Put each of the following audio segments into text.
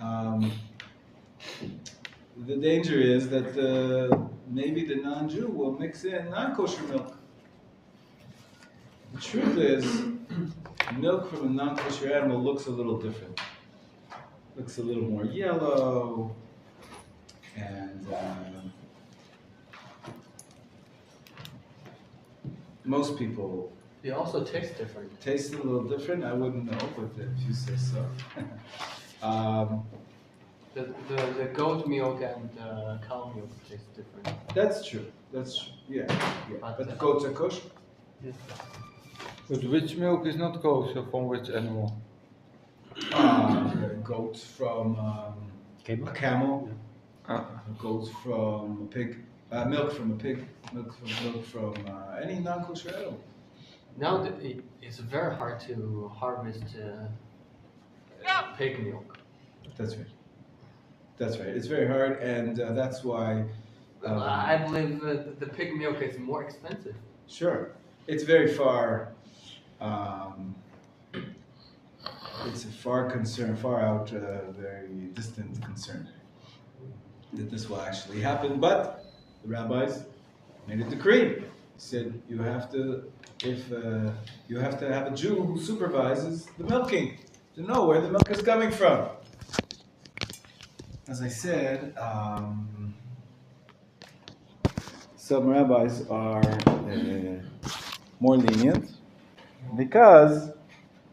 Um, the danger is that maybe the non-Jew will mix in non-kosher milk. The truth is, milk from a non-kosher animal looks a little different. Looks a little more yellow, and most people They also taste different. taste a little different. I wouldn't know, but if you say so. The goat milk and cow milk taste different. That's true. That's true. Yeah. But the goats are kosher. Yes. But which milk is not kosher from which animal? Goats from a camel. Goats from a pig. Milk from a pig. Milk from any non-kosher animal. Now it's very hard to harvest pig milk. That's right. That's right. It's very hard, and that's why. I believe the pig milk is more expensive. Sure, it's very far. It's a far out, very distant concern that this will actually happen. But the rabbis made a decree. He said you have to have a Jew who supervises the milking to know where the milk is coming from. As I said, some rabbis are more lenient because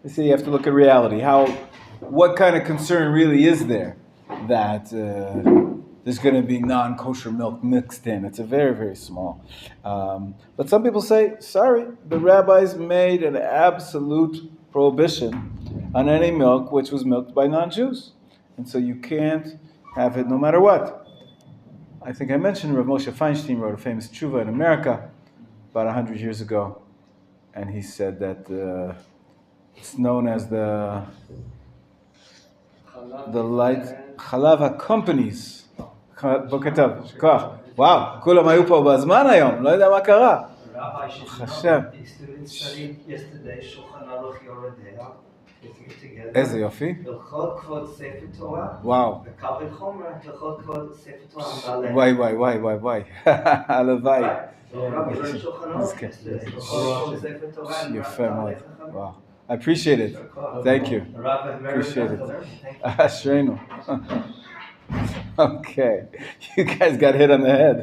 they say you have to look at reality. What kind of concern really is there that there's going to be non-kosher milk mixed in? It's a very, very small. But some people say, sorry, the rabbis made an absolute prohibition on any milk which was milked by non-Jews. And so you can't have it no matter what. I think I mentioned Rav Moshe Feinstein wrote a famous tshuva in America about 100 years ago. And he said that it's known as the light Chalav companies. בוקר טוב, כוח. וואו, כולם היו פה בזמן היום, לא יודע מה קרה. חשב. איזה יופי. הלכות כבוד ספר תורה. וואו. וקל וחומר, הלכות כבוד ספר תורה מלא. וואי. הלוואי. יפה מאוד. וואו. I appreciate it. Thank you. Appreciate it. Ashreinu. Okay. You guys got hit on the head.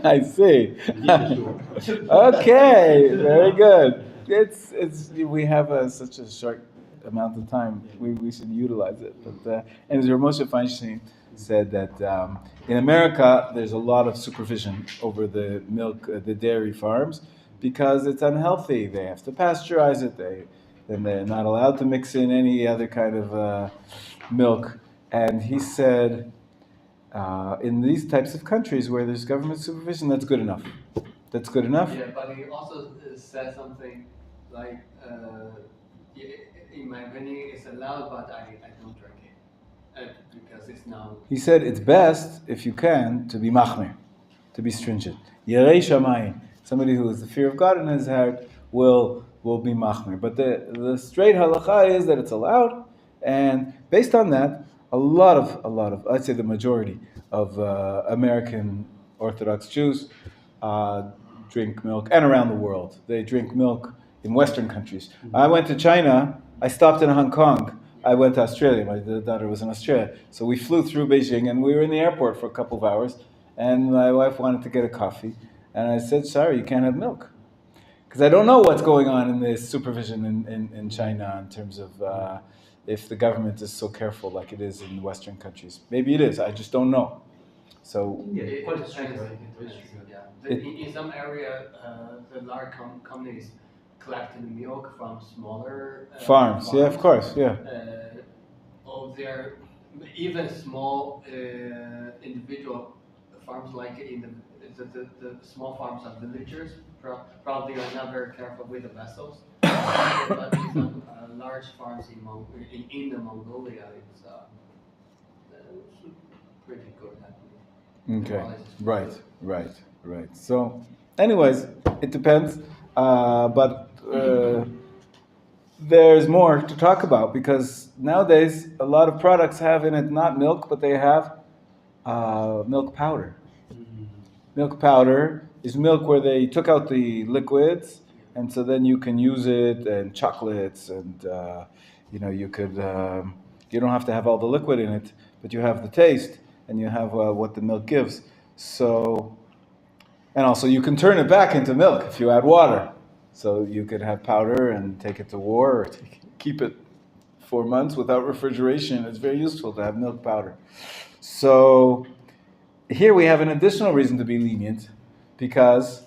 I see. Okay. Very good. It's we have such a short amount of time. We should utilize it. But and as Rav Moshe Feinstein said that in America there's a lot of supervision over the milk, the dairy farms, because it's unhealthy. They have to pasteurize it. Then they're not allowed to mix in any other kind of milk. And he said, in these types of countries where there's government supervision, that's good enough. That's good enough. Yeah, but he also said something like, in my opinion, it's allowed, but I don't drink it because it's now. He said it's best, if you can, to be machmir, to be stringent. Yerei shamayim, somebody who has the fear of God in his heart will be machmir. But the straight halacha is that it's allowed, and based on that, a lot of, I'd say the majority of American Orthodox Jews drink milk, and around the world. They drink milk in Western countries. I went to China, I stopped in Hong Kong, I went to Australia, my daughter was in Australia. So we flew through Beijing and we were in the airport for a couple of hours, and my wife wanted to get a coffee, and I said, sorry, you can't have milk. Because I don't know what's going on in this supervision in China in terms of if the government is so careful like it is in Western countries. Maybe it is, I just don't know. So in some area, the large companies collecting milk from smaller farms. Yeah, of course, yeah. They're even small individual farms, like in the small farms of villagers, probably are not very careful with the vessels. But in some large farms in Mongolia, it's pretty good. Okay, right. So, anyways, it depends. But there's more to talk about because nowadays a lot of products have in it not milk, but they have milk powder. Milk powder is milk where they took out the liquids, and so then you can use it in chocolates, and you could you don't have to have all the liquid in it, but you have the taste, and you have what the milk gives. So, and also you can turn it back into milk if you add water. So you could have powder and take it to war, or keep it 4 months without refrigeration. It's very useful to have milk powder. So here we have an additional reason to be lenient, because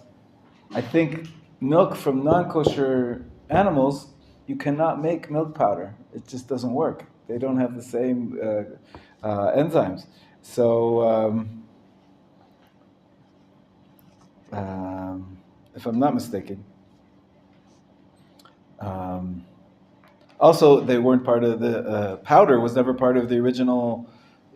I think milk from non-kosher animals, you cannot make milk powder. It just doesn't work. They don't have the same enzymes. So if I'm not mistaken, also they weren't part of the powder was never part of the original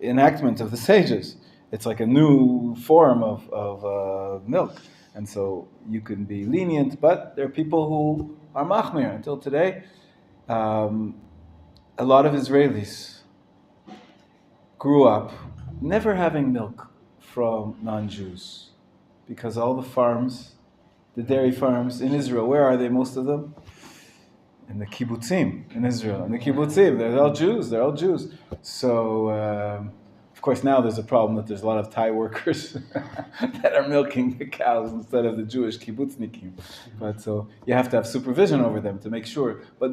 enactment of the sages. It's like a new form of milk. And so you can be lenient, but there are people who are machmir. Until today, a lot of Israelis grew up never having milk from non-Jews, because all the farms, the dairy farms in Israel, where are they, most of them? In the kibbutzim in Israel. In the kibbutzim, they're all Jews. So, of course, now there's a problem that there's a lot of Thai workers that are milking the cows instead of the Jewish kibbutznikim. But so you have to have supervision over them to make sure. But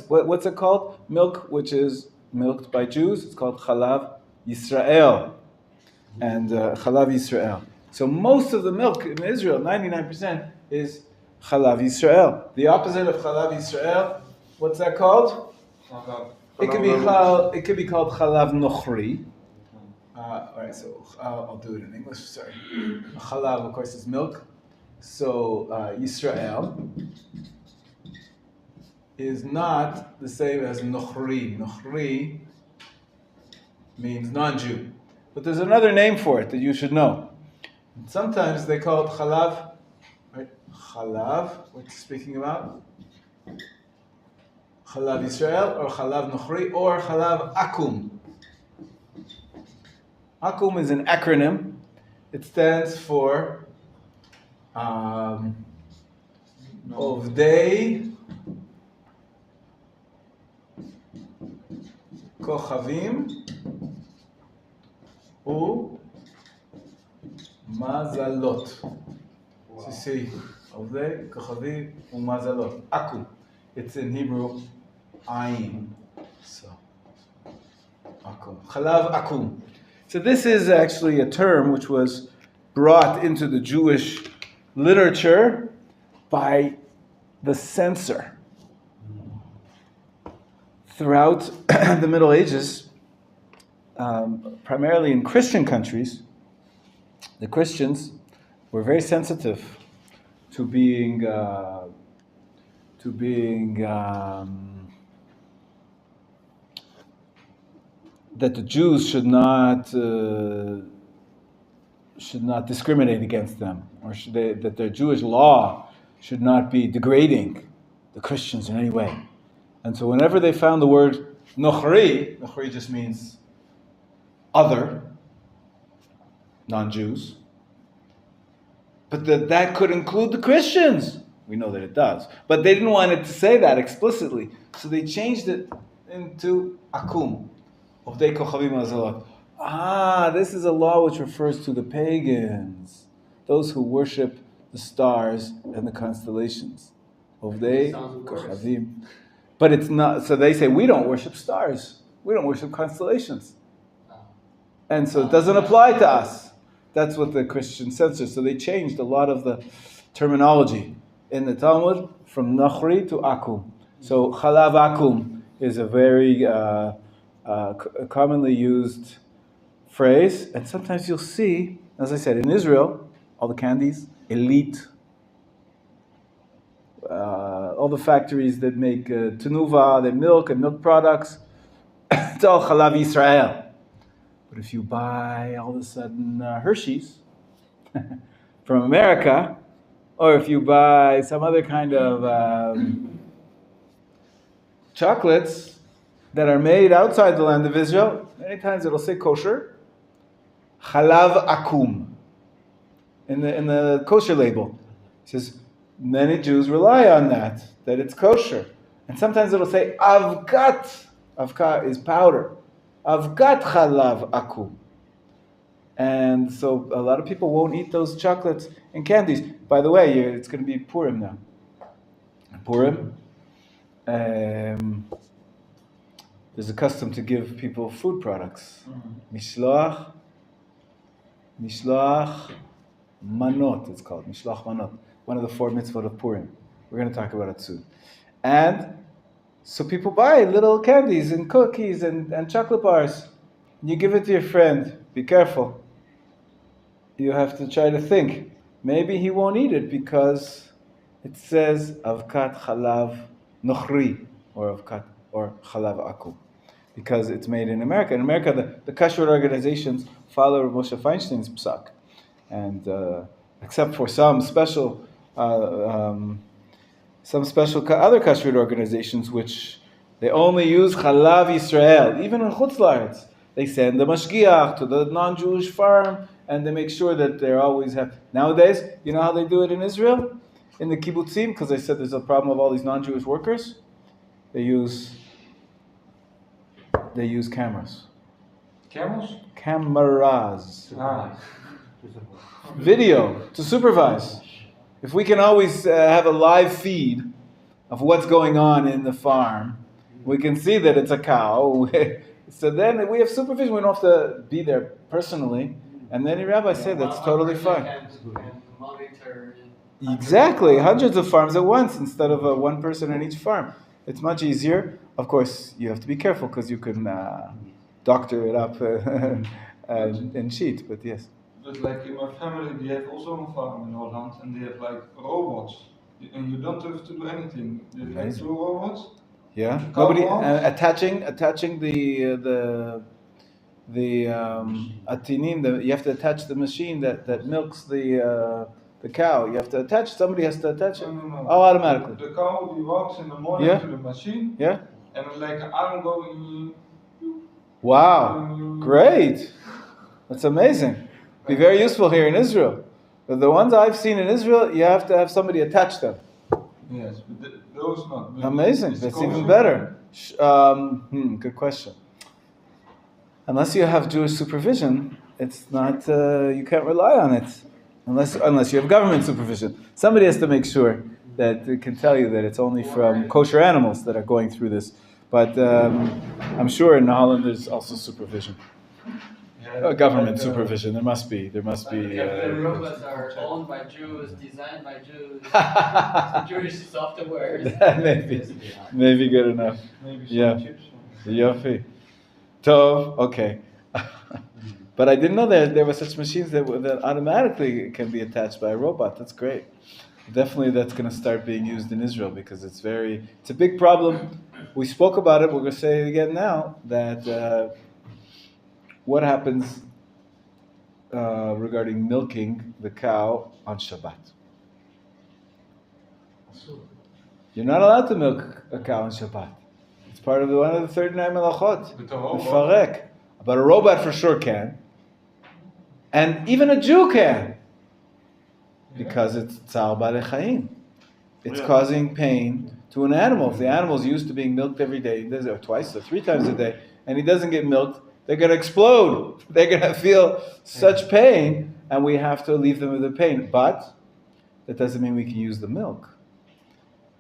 what's it called? Milk which is milked by Jews. It's called Chalav Yisrael. And Chalav Yisrael. So most of the milk in Israel, 99%, is Chalav Yisrael. The opposite of Chalav Yisrael, what's that called? It could be called Chalav Nochri. All right, so I'll do it in English. Sorry. Chalav, of course, is milk. So Yisrael is not the same as Nochri. Nochri means non-Jew. But there's another name for it that you should know. Sometimes they call it Chalav. Right? Chalav, what it's speaking about? Chalav Yisrael, or Chalav Nochri, or Chalav Akum. Akum is an acronym. It stands for Ovdei Kochavim U Mazalot. So you see, Ovdei Kochavim U Mazalot. Akum. It's in Hebrew, Ayin. So, Akum. Chalav Akum. So this is actually a term which was brought into the Jewish literature by the censor. Throughout the Middle Ages, primarily in Christian countries, the Christians were very sensitive to being that the Jews should not discriminate against them, or that their Jewish law should not be degrading the Christians in any way. And so whenever they found the word Nochri just means other, non-Jews, but that could include the Christians. We know that it does. But they didn't want it to say that explicitly, so they changed it into Akum. Ovdei Kochavim Mazalot. This is a law which refers to the pagans, those who worship the stars and the constellations. Ovdei Kochavim. But it's not, so they say, we don't worship stars. We don't worship constellations. And so it doesn't apply to us. That's what the Christian censor. So they changed a lot of the terminology in the Talmud from Nochri to Akum. So Chalav Akum is a very commonly used phrase, and sometimes you'll see, as I said, in Israel, all the candies, elite, all the factories that make tenuva, they milk and milk products, it's all Chalav Yisrael. But if you buy all of a sudden Hershey's from America, or if you buy some other kind of chocolates that are made outside the land of Israel, many times it'll say kosher, chalav akum, in the kosher label. It says, many Jews rely on that it's kosher. And sometimes it'll say avkat. Avka is powder. Avkat chalav akum. And so a lot of people won't eat those chocolates and candies. By the way, it's going to be Purim now. Purim. There's a custom to give people food products. Mishloach manot, it's called. Mishloach manot. One of the 4 mitzvot of Purim. We're going to talk about it soon. And so people buy little candies and cookies and chocolate bars. You give it to your friend. Be careful. You have to try to think. Maybe he won't eat it because it says avkat chalav nochri or avkat or chalav akum, because it's made in America. In America, the Kashrut organizations follow Moshe Feinstein's psak, and except for some special other Kashrut organizations, which they only use chalav Yisrael, even in Chutz La'aretz. They send the mashgiach to the non-Jewish farm, and they make sure that they always have. Nowadays, you know how they do it in Israel? In the kibbutzim, because I said there's a problem of all these non-Jewish workers. They use cameras. Camels? Cameras. Ah. Video to supervise. If we can always have a live feed of what's going on in the farm, we can see that it's a cow. So then we have supervision. We don't have to be there personally. And then the rabbi said that's totally fine. And monitor. Exactly, hundreds of farms at once instead of one person on each farm. It's much easier. Of course, you have to be careful because you can doctor it up and cheat. But yes. But like in my family, they have also a farm in Holland, and they have like robots, and you don't have to do anything. They have Amazing. 2 robots. Yeah. Cow Nobody walks. attaching the atinin. You have to attach the machine that milks the cow. You have to attach. Somebody has to attach it. No. Oh, automatically. The cow, he walks in the morning Yeah. to the machine, Yeah. and like an arm going. Wow. Great. That's amazing. Be very useful here in Israel. But the ones I've seen in Israel, you have to have somebody attach them. Yes, but those not. But Amazing. it's That's kosher. even better. Good question. Unless you have Jewish supervision, it's not. You can't rely on it, unless you have government supervision. Somebody has to make sure that it can tell you that it's only from kosher animals that are going through this. But I'm sure in Holland there's also supervision, government supervision. There must be. The robots are owned by Jews, designed by Jews, Jewish software. maybe good enough. Maybe some Yeah. chips. Yofi. Tov, okay. But I didn't know that there were such machines that automatically can be attached by a robot. That's great. Definitely that's going to start being used in Israel because it's a big problem. We spoke about it, we're going to say it again now, that what happens regarding milking the cow on Shabbat. You're not allowed to milk a cow on Shabbat. It's part of one of the 39 melachot. With a robot. Mefarek. But a robot for sure can. And even a Jew can. Because it's tzar balei chayim. It's causing pain to an animal. If the animal's used to being milked every day, or twice or 3 times a day, and he doesn't get milked, they're going to explode. They're going to feel such pain, and we have to leave them with the pain. But that doesn't mean we can use the milk.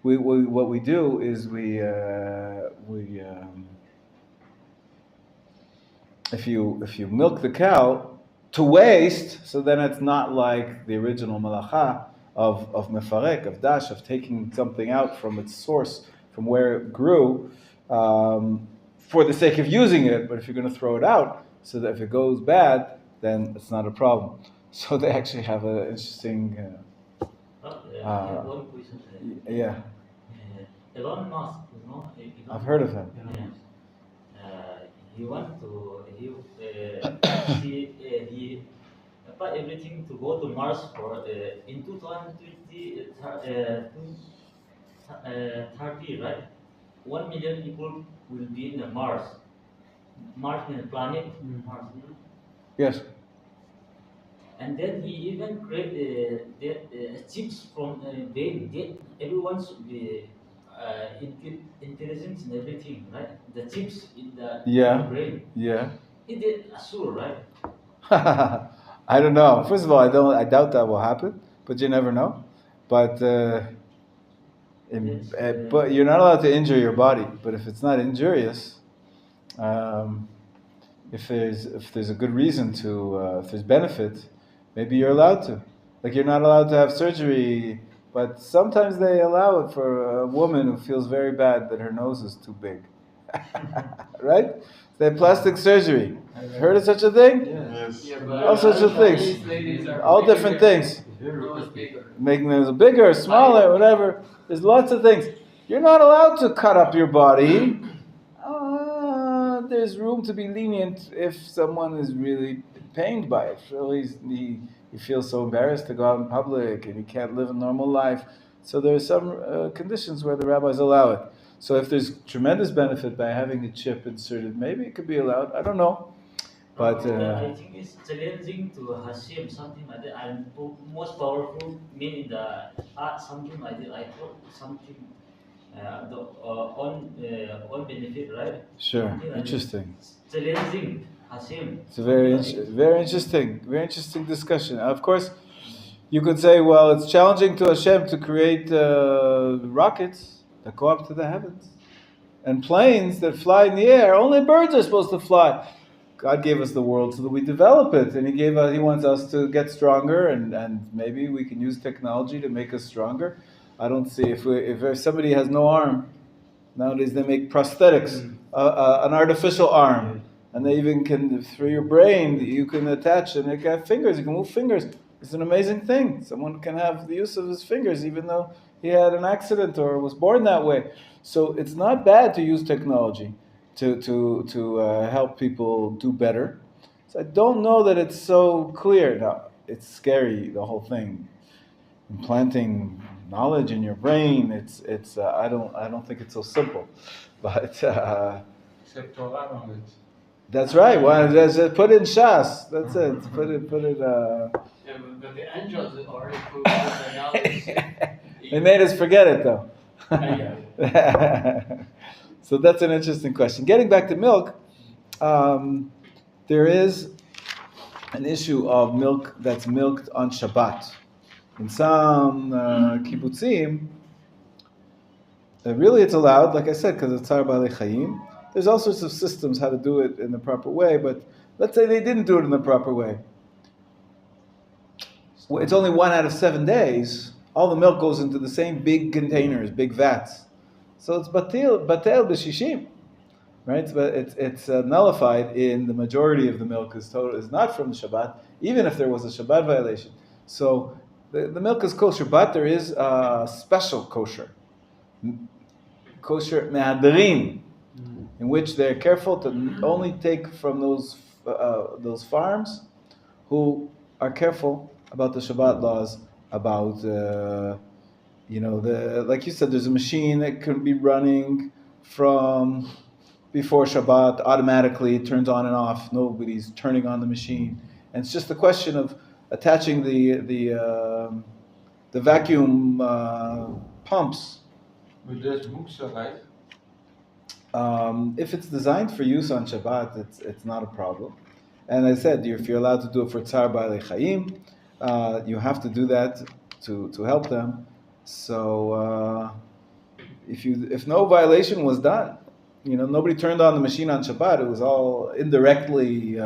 What we do is if you milk the cow to waste, so then it's not like the original malacha of mefarek, of dash, of taking something out from its source, from where it grew, for the sake of using it. But if you're going to throw it out, so that if it goes bad, then it's not a problem. So they actually have an interesting. One question. Yeah, Elon Musk, I've heard of him. He want to he apply everything to go to Mars for in 2020 30, right? 1 million people will be in the Mars. Mars is a planet. Mars. Yes. And then he even create chips from brain. Everyone should be intelligence and everything, right? The chips in the brain. Yeah. He did sure, right? I don't know. First of all, I doubt that will happen, but you never know. But but you're not allowed to injure your body. But if it's not injurious, if there's a good reason to, if there's benefit, maybe you're allowed to. Like you're not allowed to have surgery, but sometimes they allow it for a woman who feels very bad that her nose is too big. Right? They have plastic surgery. Heard of such a thing? Yes. Yeah, but All sorts of things. Chinese ladies are All bigger. different things. Nose bigger. Making them bigger, smaller, whatever. There's lots of things. You're not allowed to cut up your body. There's room to be lenient if someone is really pained by it. So he feels so embarrassed to go out in public and he can't live a normal life. So there are some conditions where the rabbis allow it. So if there's tremendous benefit by having a chip inserted, maybe it could be allowed. I don't know. But I think it's challenging to Hashem, something like that. And most powerful mean in the something like that. I thought something on benefit, right? sure, Something like interesting. that. Challenging Hashem. It's a very very interesting discussion. Of course, you could say, well, it's challenging to Hashem to create rockets that go up to the heavens and planes that fly in the air. Only birds are supposed to fly. God gave us the world so that we develop it, and He wants us to get stronger, and maybe we can use technology to make us stronger. I don't see if somebody has no arm. Nowadays they make prosthetics, an artificial arm, and they even can, through your brain, you can attach and make fingers. You can move fingers. It's an amazing thing. Someone can have the use of his fingers, even though he had an accident or was born that way. So it's not bad to use technology to help people do better. So I don't know that it's so clear. Now, it's scary, the whole thing. Implanting knowledge in your brain, I don't think it's so simple. But Except Torah knowledge. that's right. Well, just put in Shas. That's it. Put it. Yeah, but the angels already proved that now They made us forget it though. Yeah. So that's an interesting question. Getting back to milk, there is an issue of milk that's milked on Shabbat. In some kibbutzim, really it's allowed, like I said, because it's Tzar Baalei Chayim. There's all sorts of systems how to do it in the proper way, but let's say they didn't do it in the proper way. Well, it's only 1 out of 7 days. All the milk goes into the same big containers, big vats. So it's batel b'shishim, right? But it's nullified in the majority of the milk is not from the Shabbat, even if there was a Shabbat violation. So the milk is kosher, but there is a special kosher mehadrin, in which they're careful to only take from those farms who are careful about the Shabbat laws, about like you said, there's a machine that can be running from before Shabbat automatically, it turns on and off. Nobody's turning on the machine, and it's just a question of attaching the vacuum pumps. But there's muksa, right? If it's designed for use on Shabbat, it's not a problem. And I said, if you're allowed to do it for Tzar Baalei Chayim, you have to do that to help them. So if no violation was done, nobody turned on the machine on Shabbat, it was all indirectly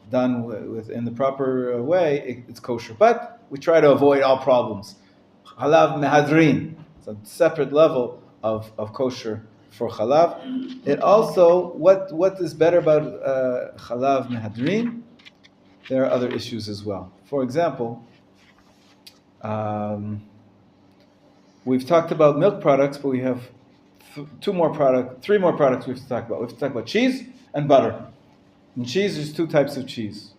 done with in the proper way, it's kosher. But we try to avoid all problems. Halav mehadrin, it's a separate level of kosher for halav. It also, what is better about halav mehadrin? There are other issues as well. For example, we've talked about milk products, but we have three more products we have to talk about. We have to talk about cheese and butter. In cheese, there's 2 types of cheese.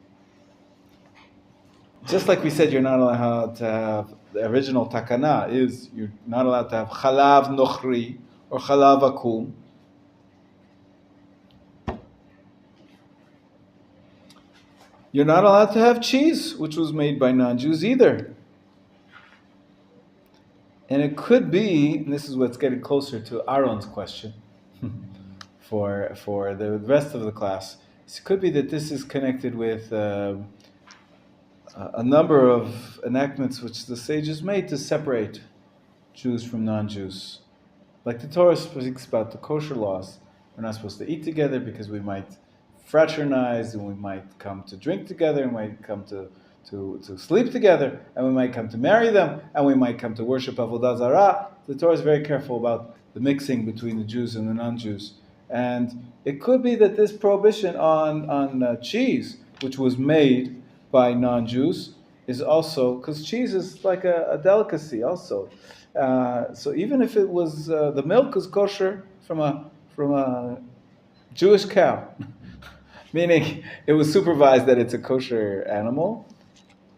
Just like we said, you're not allowed to have the original takana is you're not allowed to have chalav nochri or chalav akum. You're not allowed to have cheese, which was made by non-Jews either. And it could be, and this is what's getting closer to Aaron's question for the rest of the class, it could be that this is connected with a number of enactments which the sages made to separate Jews from non-Jews. Like the Torah speaks about the kosher laws. We're not supposed to eat together because we might fraternize, and we might come to drink together, and we might come to sleep together, and we might come to marry them, and we might come to worship Avodah Zarah. The Torah is very careful about the mixing between the Jews and the non-Jews. And it could be that this prohibition on cheese, which was made by non-Jews, is also, because cheese is like a delicacy also. So even if it was, the milk is kosher from a Jewish cow, meaning it was supervised that it's a kosher animal,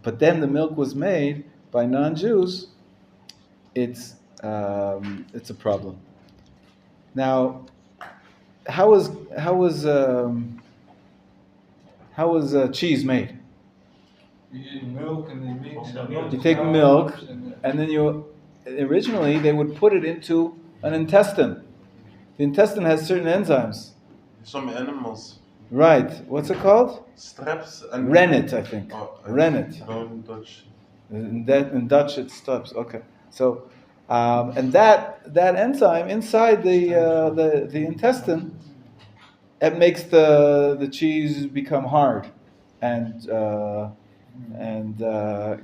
but then the milk was made by non-Jews, it's a problem. Now, how was cheese made? You eat milk and you mix it. You take milk, and then originally they would put it into an intestine. The intestine has certain enzymes. Some animals. Right. What's it called? Straps and Rennet, I think. Rennet. In Dutch. In Dutch it's straps. Okay. So, and that enzyme inside the intestine, it makes the cheese become hard, and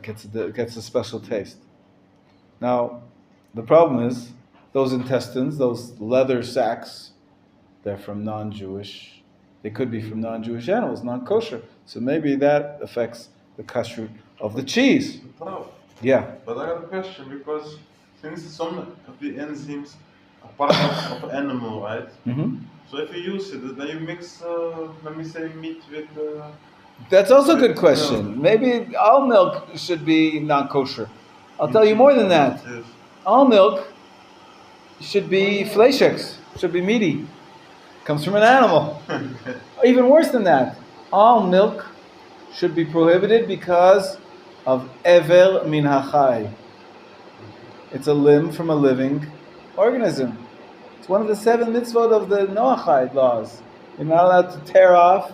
gets a special taste. Now, the problem is those intestines, those leather sacs, they're from non-Jewish. They could be from non-Jewish animals, non-kosher. So maybe that affects the kashrut of the cheese. Yeah. But I have a question, because since some of the enzymes are part of animal, right? Mm-hmm. So if you use it, then you mix, let me say, meat with... That's also a good question. Maybe all milk should be non-kosher. I'll tell you more than that. Yes. All milk should be fleischiks, should be meaty. Comes from an animal. Even worse than that, all milk should be prohibited because of ever min hachai. It's a limb from a living organism. It's one of the 7 mitzvot of the Noachide laws. You're not allowed to tear off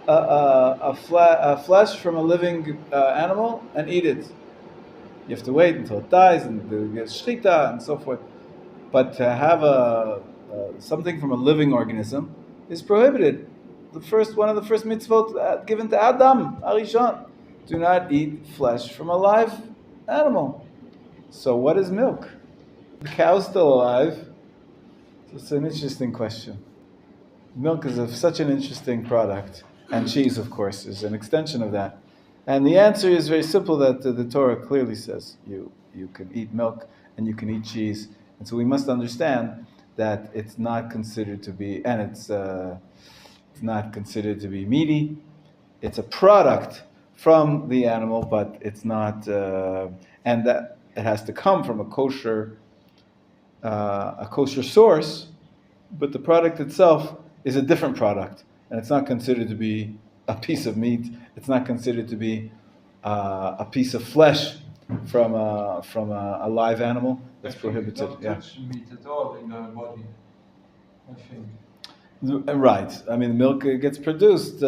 a flesh from a living animal and eat it. You have to wait until it dies and get shchita and so forth. But to have something from a living organism is prohibited. One of the first mitzvot given to Adam, Arishon. Do not eat flesh from a live animal. So what is milk? The cow's still alive. It's an interesting question. Milk is such an interesting product, and cheese, of course, is an extension of that. And the answer is very simple, that the Torah clearly says you can eat milk and you can eat cheese. And so we must understand that it's not considered to be, and it's not considered to be meaty. It's a product from the animal, but it's not, and that it has to come from a kosher source. But the product itself is a different product, and it's not considered to be a piece of meat. It's not considered to be a piece of flesh from a live animal. That's prohibited. Don't Yeah. touch meat at all in the body, I think. Right. I mean, milk gets produced.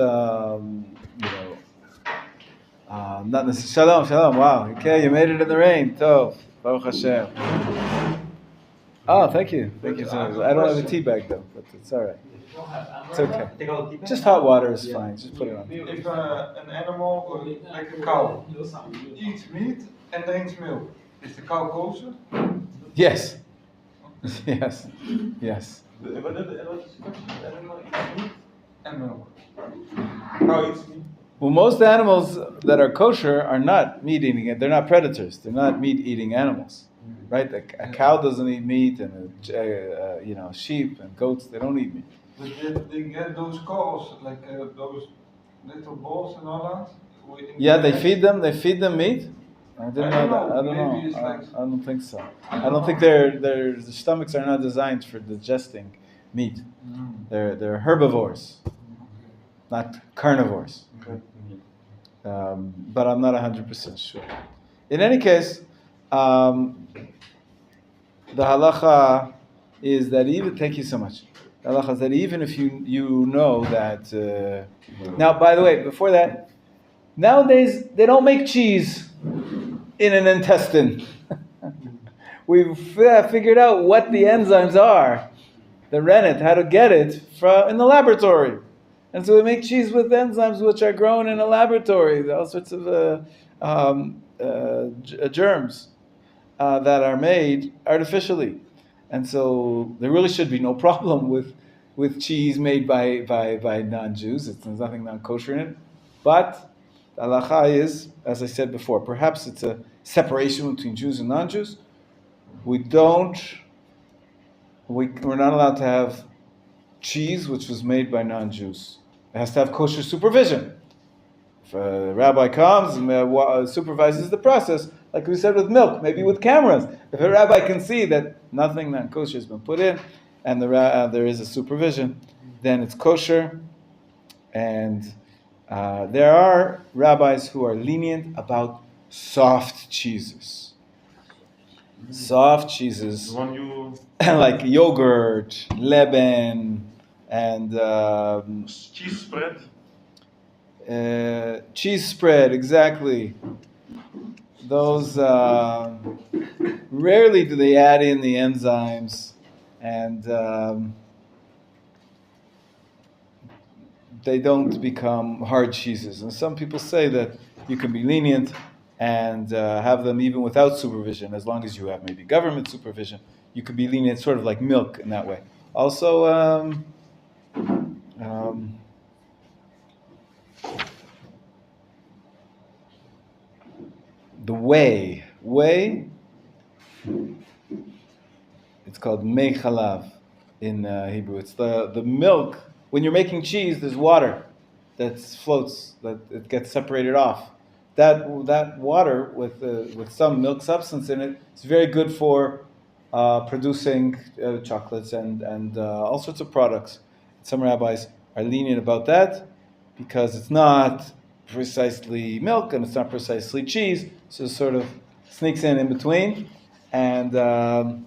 Not necessarily. Shalom. Wow. Okay, you made it in the rain. Tov. Baruch Hashem. Oh, thank you. Thank you so much. I don't have a tea bag though, but it's all right. It's okay. Just hot water is fine. Just put it on. If an animal, or like a cow, eats meat and drinks milk, is the cow kosher? Yes. Yes. Yes. And milk. Cow eats meat. Well, most animals that are kosher are not meat eating. They're not predators. They're not meat eating animals, right? A cow doesn't eat meat, and sheep and goats, they don't eat meat. But they get those cows, like those little balls and all that? Yeah, they feed them meat. I don't know. Maybe it's like I don't think so. I don't think their stomachs are not designed for digesting meat. They're herbivores, not carnivores. But I'm not 100% sure. In any case, the halacha is that even, thank you so much. The halacha is that even if you know that, now by the way, before that, nowadays they don't make cheese in an intestine. We've figured out what the enzymes are, the rennet, how to get it in the laboratory. And so we make cheese with enzymes which are grown in a laboratory, all sorts of germs that are made artificially. And so there really should be no problem with cheese made by non-Jews. There's nothing non-kosher in it. But the halacha is, as I said before, perhaps it's a separation between Jews and non-Jews. We're not allowed to have cheese which was made by non-Jews. It has to have kosher supervision. If a rabbi comes and supervises the process, like we said with milk, maybe with cameras. If a rabbi can see that nothing non-kosher has been put in, and there is a supervision, then it's kosher. And there are rabbis who are lenient about soft cheeses. Soft cheeses, When you like yogurt, leben, and cheese spread, cheese spread, exactly. Those rarely do they add in the enzymes, and they don't become hard cheeses. And some people say that you can be lenient and have them even without supervision, as long as you have maybe government supervision. You could be lenient, sort of like milk in that way. Also, the whey, it's called mei chalav in Hebrew. It's the milk. When you're making cheese, there's water that floats, that it gets separated off. That water with some milk substance in it is very good for producing chocolates and all sorts of products. Some rabbis are lenient about that because it's not precisely milk and it's not precisely cheese, so it sort of sneaks in between. And the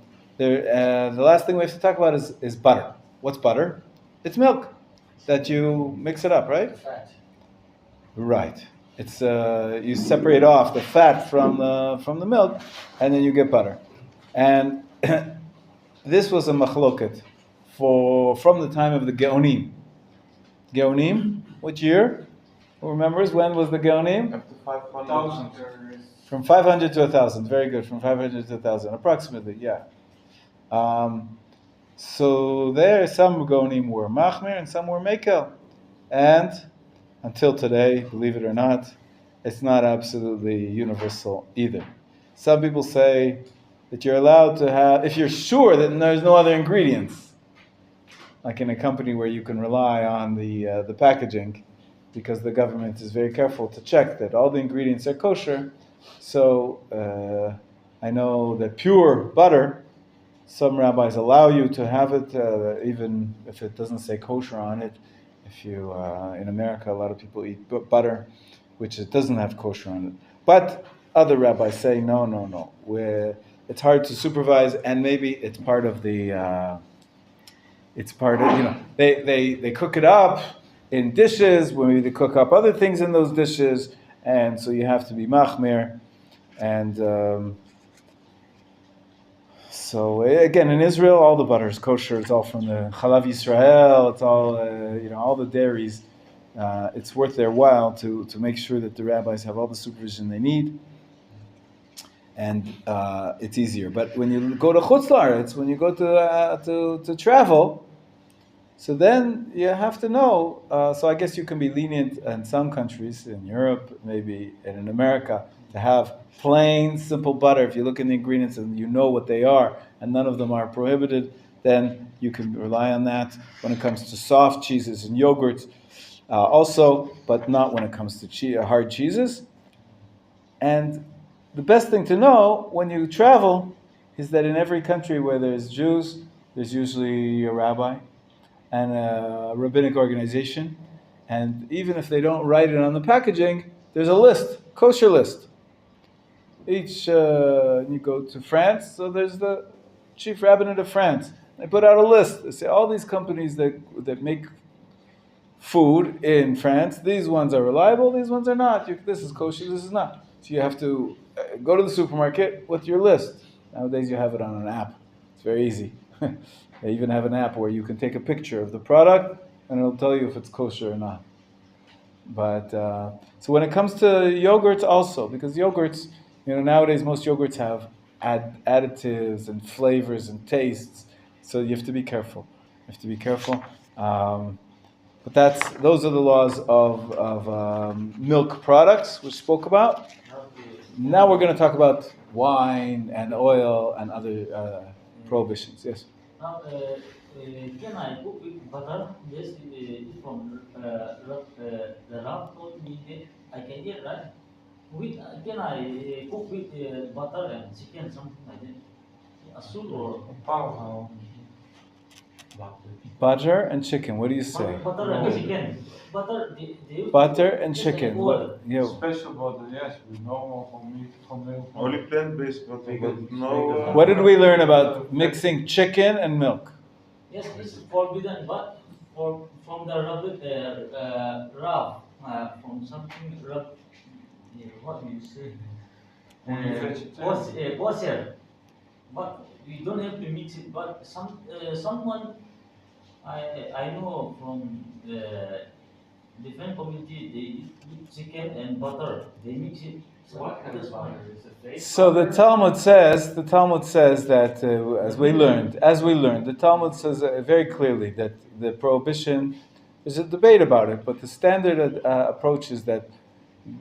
last thing we have to talk about is butter. What's butter? It's milk that you mix it up, right? Fat. Right. It's you separate off the fat from the milk, and then you get butter. And this was a machloket from the time of the Geonim. Geonim, which year? Who remembers when was the Geonim? after 500, 1,000. From 500 to 1,000. Very good. From 500 to 1,000, approximately. Yeah. So there, some Geonim were machmir and some were mekel, and until today, believe it or not, it's not absolutely universal either. Some people say that you're allowed to have, if you're sure that there's no other ingredients, like in a company where you can rely on the packaging, because the government is very careful to check that all the ingredients are kosher. So I know that pure butter, some rabbis allow you to have it, even if it doesn't say kosher on it. If you, in America, a lot of people eat butter, which it doesn't have kosher on it. But other rabbis say, no. It's hard to supervise, and maybe it's part of the, they cook it up in dishes, maybe they cook up other things in those dishes, and so you have to be machmir. And so again, in Israel, all the butter is kosher. It's all from the Chalav Yisrael. It's all, all the dairies. It's worth their while to make sure that the rabbis have all the supervision they need, and it's easier. But when you go to Chutz La'aretz, when you go to travel, so then you have to know. So I guess you can be lenient in some countries, in Europe, maybe, and in America, to have plain, simple butter. If you look in the ingredients and you know what they are, and none of them are prohibited, then you can rely on that when it comes to soft cheeses and yogurts. Also, but not when it comes to hard cheeses. And the best thing to know when you travel is that in every country where there's Jews, there's usually a rabbi and a rabbinic organization. And even if they don't write it on the packaging, there's a list, kosher list. You go to France, so there's the chief rabbinate of France. They put out a list. They say all these companies that make food in France, these ones are reliable, these ones are not. This is kosher, this is not. So you have to go to the supermarket with your list. Nowadays you have it on an app. It's very easy. They even have an app where you can take a picture of the product and it'll tell you if it's kosher or not. But so when it comes to yogurts also, because yogurts, nowadays most yogurts have additives and flavors and tastes, so you have to be careful. But those are the laws of milk products, which spoke about. Now we're going to talk about wine and oil and other prohibitions. Yes. Now, can I cook with butter? Yes, from the Rab told me that I can eat, right? Can I cook with butter and chicken, something like that? Asul or Parvo. Butter and chicken. What do you say? butter and chicken. Butter and chicken. Special butter, yes, with normal from meat, from milk. Only plant-based butter, but no. What did we learn about mixing chicken and milk? Yes, it's forbidden, but from the Rab, from something Rab, what do you say? Kosher. But we don't have to mix it. But someone I know from the different community, they eat chicken and butter. They mix it. So What kind of butter? Is it fake So the butter? Talmud says that as we learned, the Talmud says very clearly that the prohibition. There's a debate about it, but the standard approach is that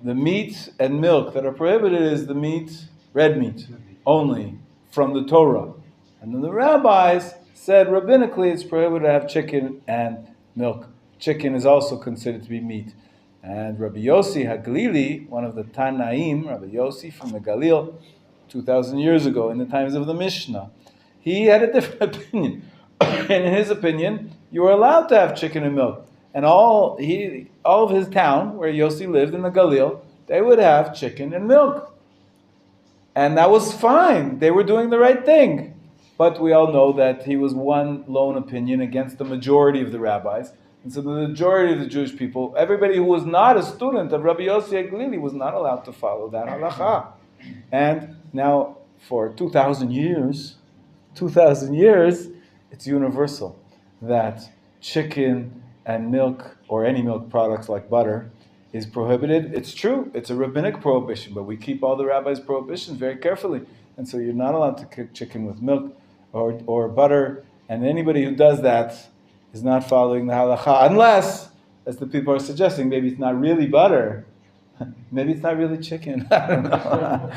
the meat and milk that are prohibited is the meat, red meat, only from the Torah. And then the rabbis said rabbinically it's prohibited to have chicken and milk. Chicken is also considered to be meat. And Rabbi Yossi Haglili, one of the Tanaim, Rabbi Yossi from the Galil, 2,000 years ago, in the times of the Mishnah, he had a different opinion. In his opinion, you were allowed to have chicken and milk. And all of his town, where Yossi lived in the Galil, they would have chicken and milk. And that was fine. They were doing the right thing. But we all know that he was one lone opinion against the majority of the rabbis. And so the majority of the Jewish people, everybody who was not a student of Rabbi Yossi Haglili was not allowed to follow that halacha. And now for 2,000 years, it's universal that chicken and milk, or any milk products like butter, is prohibited. It's true, it's a rabbinic prohibition, but we keep all the rabbis' prohibitions very carefully. And so you're not allowed to cook chicken with milk or butter, and anybody who does that is not following the halacha, unless, as the people are suggesting, maybe it's not really butter. Maybe it's not really chicken. I don't know.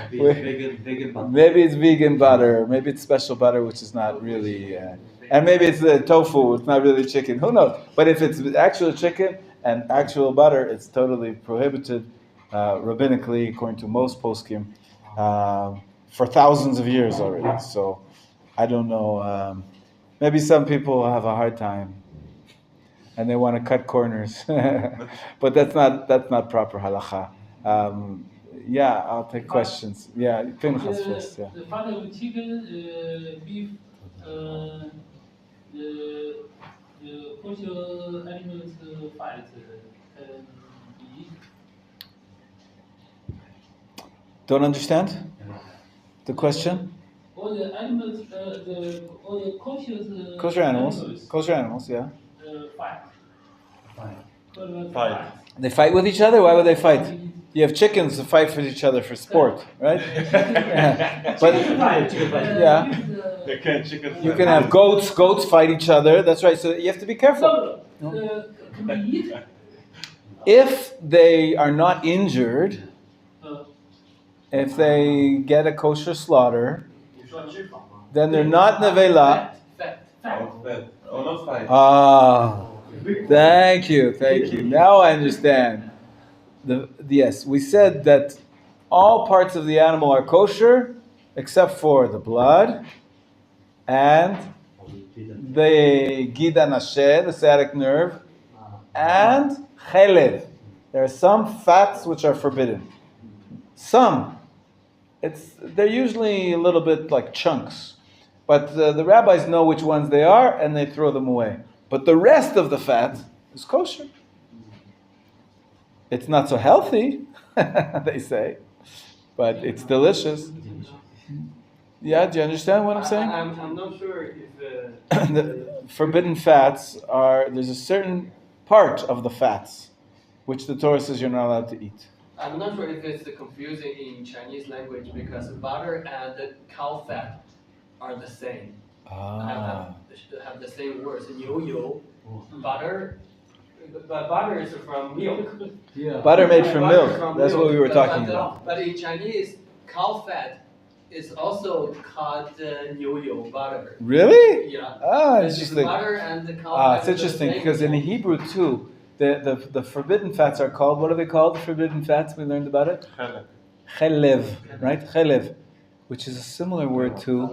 Vegan butter. Maybe it's vegan butter. Maybe it's special butter, which is not really... and maybe it's tofu. It's not really chicken. Who knows? But if it's actual chicken and actual butter, it's totally prohibited rabbinically, according to most poskim, for thousands of years already. So I don't know. Maybe some people have a hard time, and they want to cut corners, but that's not proper halacha. Yeah, I'll take questions. Yeah, Pinchas first. Yeah. The father of chicken, beef, the kosher animals fight can be. Don't understand the question? All the animals, all the Kosher animals, yeah. Fight. Fight. They fight with each other? Why would they fight? You have chickens to fight with each other for sport, right? Yeah. But yeah, They can't chicken. you can have goats. Goats fight each other. That's right. So you have to be careful. Can we eat? If they are not injured, if they get a kosher slaughter, then they're not nevela. Oh, not fight. Ah, thank you. Now I understand. Yes, we said that all parts of the animal are kosher except for the blood and the gida nashe, the sciatic nerve, and chelev. There are some fats which are forbidden. Some. They're usually a little bit like chunks. But the rabbis know which ones they are and they throw them away. But the rest of the fat is kosher. It's not so healthy, they say, but it's delicious. Yeah, do you understand what I'm saying? I'm not sure if The forbidden fats there's a certain part of the fats which the Torah says you're not allowed to eat. I'm not sure if it's confusing in Chinese language because butter and cow fat are the same. Have the same words. Yo, butter. But butter is from milk. Yeah. Butter made from Butter milk. from That's milk. what we were talking But about. But in Chinese, cow fat is also called butter. Really? Yeah. It's It's just butter and the cow fat. it's interesting because in Hebrew too, the forbidden fats are called, what are they called, the forbidden fats? We learned about it? Chelev, right? Chelev, which is a similar word to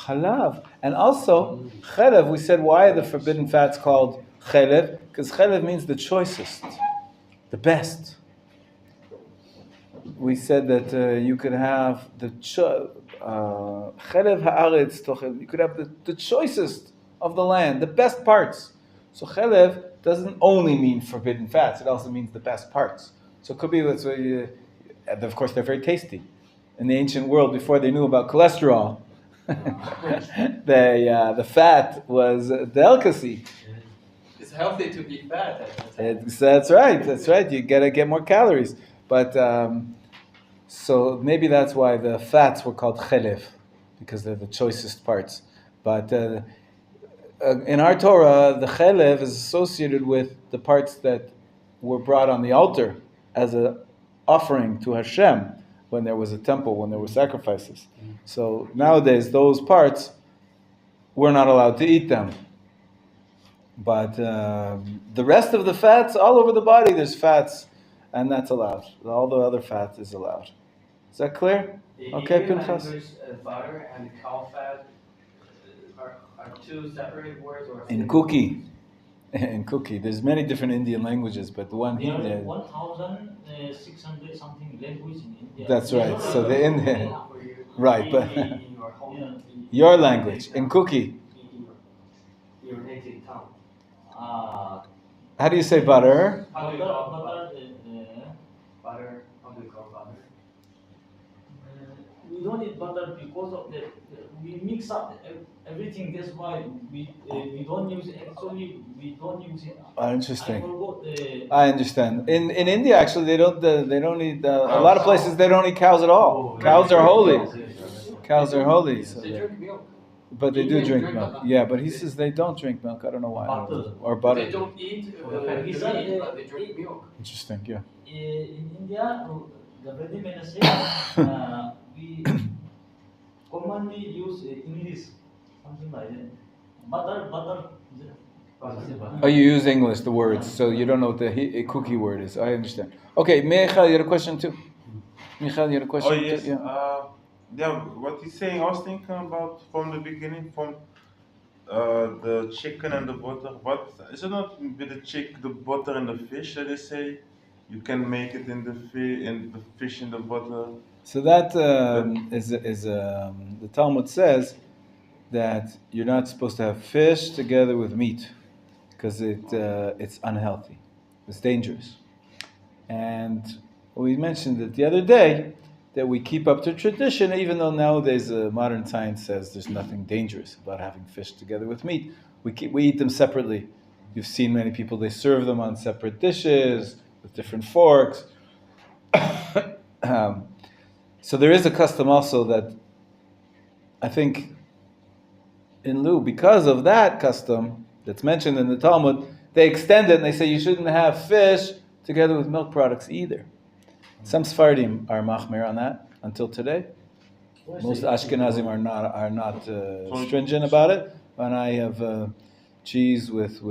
chalav. And also, chelev, we said why are the forbidden fats called chelev? Because chelev means the choicest, the best. We said that you could have the chelev haaretz tochel. You could have the choicest of the land, the best parts. So chelev doesn't only mean forbidden fats; it also means the best parts. So it could be that's what of course they're very tasty. In the ancient world, before they knew about cholesterol, the fat was a delicacy. It's healthy to be fat at that time. That's right. You gotta get more calories. But so maybe that's why the fats were called chelev, because they're the choicest parts. But in our Torah, the chelev is associated with the parts that were brought on the altar as an offering to Hashem when there was a temple, when there were sacrifices. So nowadays, those parts, we're not allowed to eat them. But the rest of the fats, all over the body, there's fats, and that's allowed. All the other fat is allowed. Is that clear? Okay, Pinchas? Butter and cow fat are two separate words or In cookie. In cookie. There's many different Indian languages, but the one There are here... 1,600 something language in India. That's right. So the Indian... Right, but in your home, your language, in cookie. your native tongue. How do you say butter? How do you call butter? Butter. How do you call butter? We don't eat butter because of that. We mix up everything. That's why we don't use it. Actually, we don't use it. Interesting. I forgot the. I understand. In India, actually, they don't eat a lot of places. They don't eat cows at all. Cows are holy. Cows are holy. So They drink milk. but they do drink milk. Yeah, but he says they don't drink milk. I don't know why. Butter. Or butter. They don't eat but they drink milk. Interesting. Yeah. In India, the Rabbi Menachem, we commonly use English, something like that. Butter. Oh, you use English, the words, so you don't know what the cookie word is. I understand. Okay, Michael, you had a question too. Michael, you had a question Oh yes. too? Yeah. Yeah, what he's saying, I was thinking about from the beginning, from the chicken and the butter. But is it not with the butter and the fish that they say you can make it in the fish in the butter? So that the Talmud says that you're not supposed to have fish together with meat because it's unhealthy, it's dangerous. And we mentioned it the other day that we keep up to tradition, even though nowadays modern science says there's nothing dangerous about having fish together with meat. We eat them separately. You've seen many people, they serve them on separate dishes with different forks. So there is a custom also that I think in lieu, because of that custom that's mentioned in the Talmud, they extend it and they say you shouldn't have fish together with milk products either. Some Sephardim are machmir on that until today. Most Ashkenazim are not stringent about it. And I have cheese with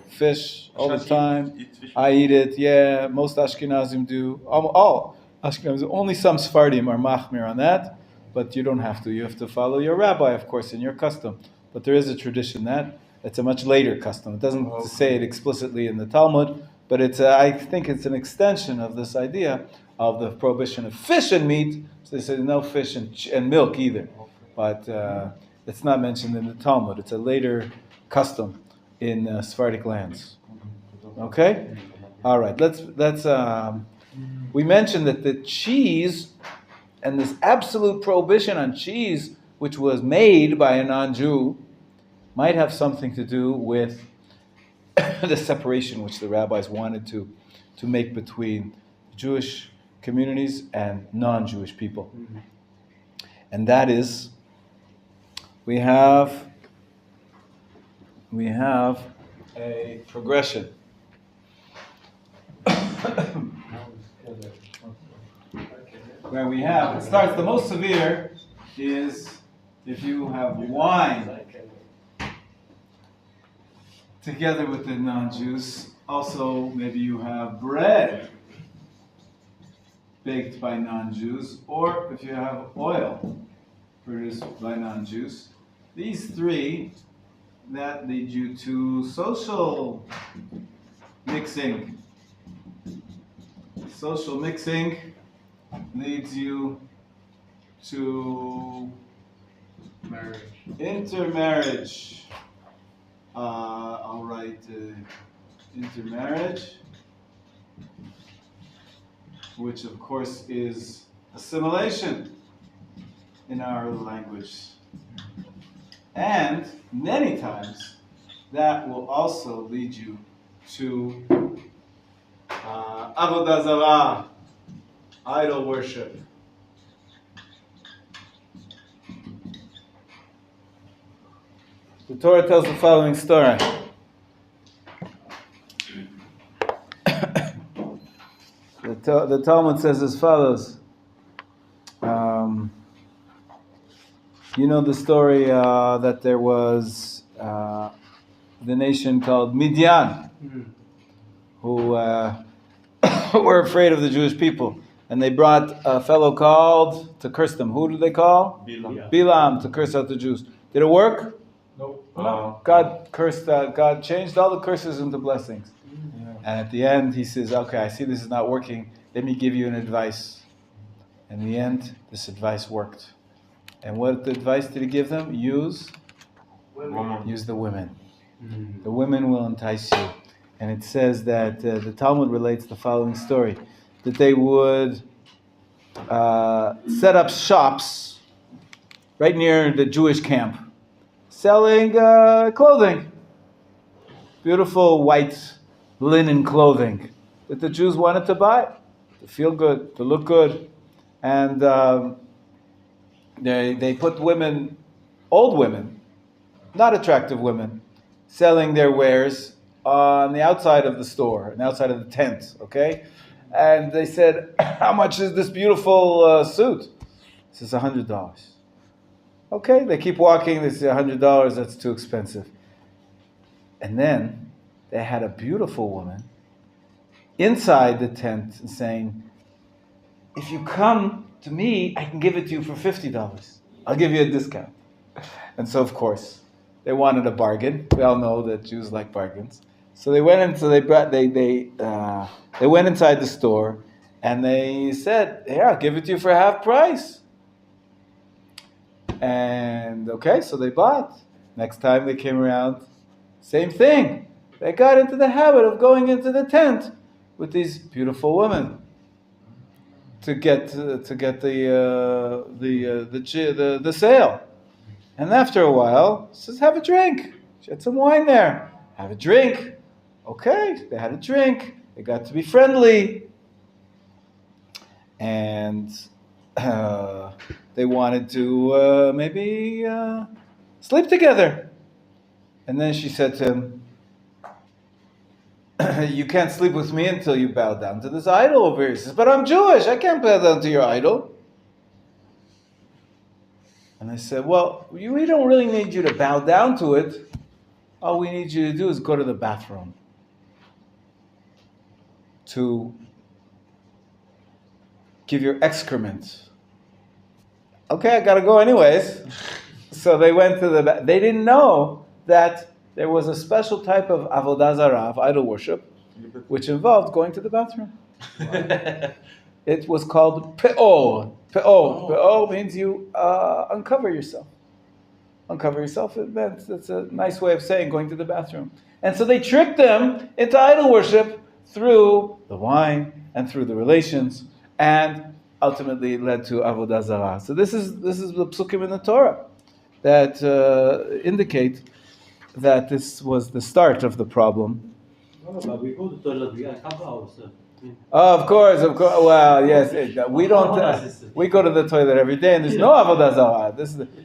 fish all the time. I eat it. Yeah, most Ashkenazim do. All Ashkenazim. Only some Sephardim are machmir on that, but you don't have to. You have to follow your rabbi, of course, in your custom. But there is a tradition that it's a much later custom. It doesn't say it explicitly in the Talmud, but I think it's an extension of this idea of the prohibition of fish and meat. So they say no fish and milk either. But it's not mentioned in the Talmud. It's a later custom in Sephardic lands. Okay? All right. Let's. We mentioned that the cheese and this absolute prohibition on cheese, which was made by a non-Jew, might have something to do with the separation which the rabbis wanted to make between Jewish communities and non-Jewish people. And that is, we have a progression. Where it starts, the most severe is if you have wine together with the non-Jews. Also, maybe you have bread baked by non-Jews, or if you have oil produced by non-Jews. These three, that lead you to social mixing. Social mixing leads you to intermarriage. I'll write intermarriage, which of course is assimilation in our language. And many times that will also lead you to avodah zarah, idol worship. The Torah tells the following story. The Talmud says as follows. You know the story that there was the nation called Midian, who were afraid of the Jewish people. And they brought a fellow called to curse them. Who did they call? Bilam, to curse out the Jews. Did it work? No. God changed all the curses into blessings. And at the end, he says, okay, I see this is not working. Let me give you an advice. In the end, this advice worked. And what advice did he give them? Use the women. The women will entice you. And it says that the Talmud relates the following story. That they would set up shops right near the Jewish camp, selling clothing. Beautiful white linen clothing that the Jews wanted to buy, to feel good, to look good. And they put women, old women, not attractive women, selling their wares on the outside of the store, on the outside of the tent, okay? And they said, how much is this beautiful suit? It says $100. Okay, they keep walking, they say $100, that's too expensive. And then they had a beautiful woman inside the tent saying, if you come to me, I can give it to you for $50. I'll give you a discount. And so, of course, they wanted a bargain. We all know that Jews like bargains. So they went into they went inside the store and they said, "Here, I'll give it to you for half price." And okay, so they bought. Next time they came around, same thing. They got into the habit of going into the tent with these beautiful women to get the sale. And after a while, says, "Have a drink." She had some wine there. Have a drink. Okay, they had a drink. They got to be friendly. And they wanted to maybe sleep together. And then she said to him, "You can't sleep with me until you bow down to this idol over here." He says, "But I'm Jewish. I can't bow down to your idol." And I said, "Well, we don't really need you to bow down to it. All we need you to do is go to the bathroom to give your excrement. Okay, I gotta go anyways. So they went to they didn't know that there was a special type of avodah zarah, of idol worship, which involved going to the bathroom. It was called pe'or. Pe'or. Pe'or means you uncover yourself. Uncover yourself, it's a nice way of saying going to the bathroom. And so they tricked them into idol worship through the wine and through the relations, and ultimately it led to avodah zarah. So this is the psukim in the Torah that indicate that this was the start of the problem. But we go to toilet, we got a couple hours. Of course. Well, yes, we don't. We go to the toilet every day, and there's no avodah zarah.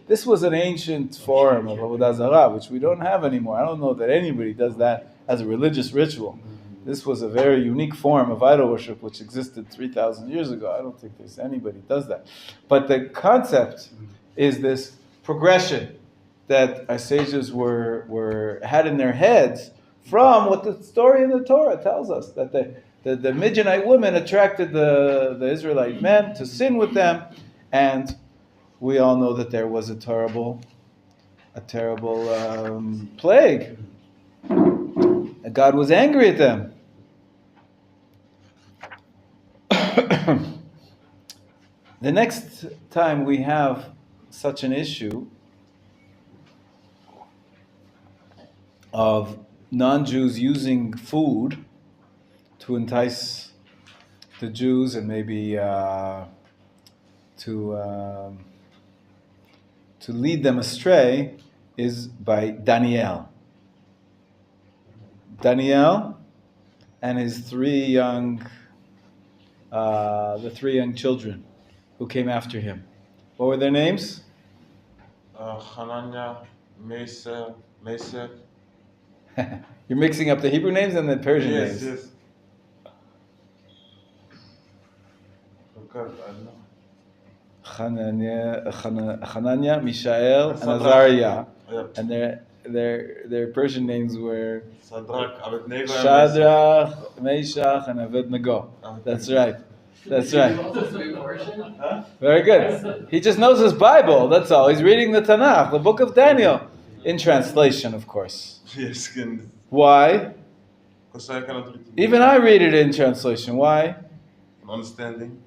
This was an ancient form of avodah zarah, which we don't have anymore. I don't know that anybody does that as a religious ritual. This was a very unique form of idol worship, which existed 3,000 years ago. I don't think there's anybody who does that. But the concept is this progression that our sages had in their heads from what the story in the Torah tells us, that the Midianite women attracted the Israelite men to sin with them, and we all know that there was a terrible plague. And God was angry at them. The next time we have such an issue of non-Jews using food to entice the Jews and maybe to lead them astray is by Daniel. Daniel and his the three young children who came after him. What were their names? Hananiah, Meshach. You're mixing up the Hebrew names and the Persian names. Yes. I know. Hananiah, Mishael, and Azariah, and their Persian names were Shadrach, Meshach, and Abednego. That's right. Very good. He just knows his Bible. That's all. He's reading the Tanakh, the book of Daniel, in translation, of course. Yes. Why? Because I cannot read it. Even I read it in translation. Why? Understanding.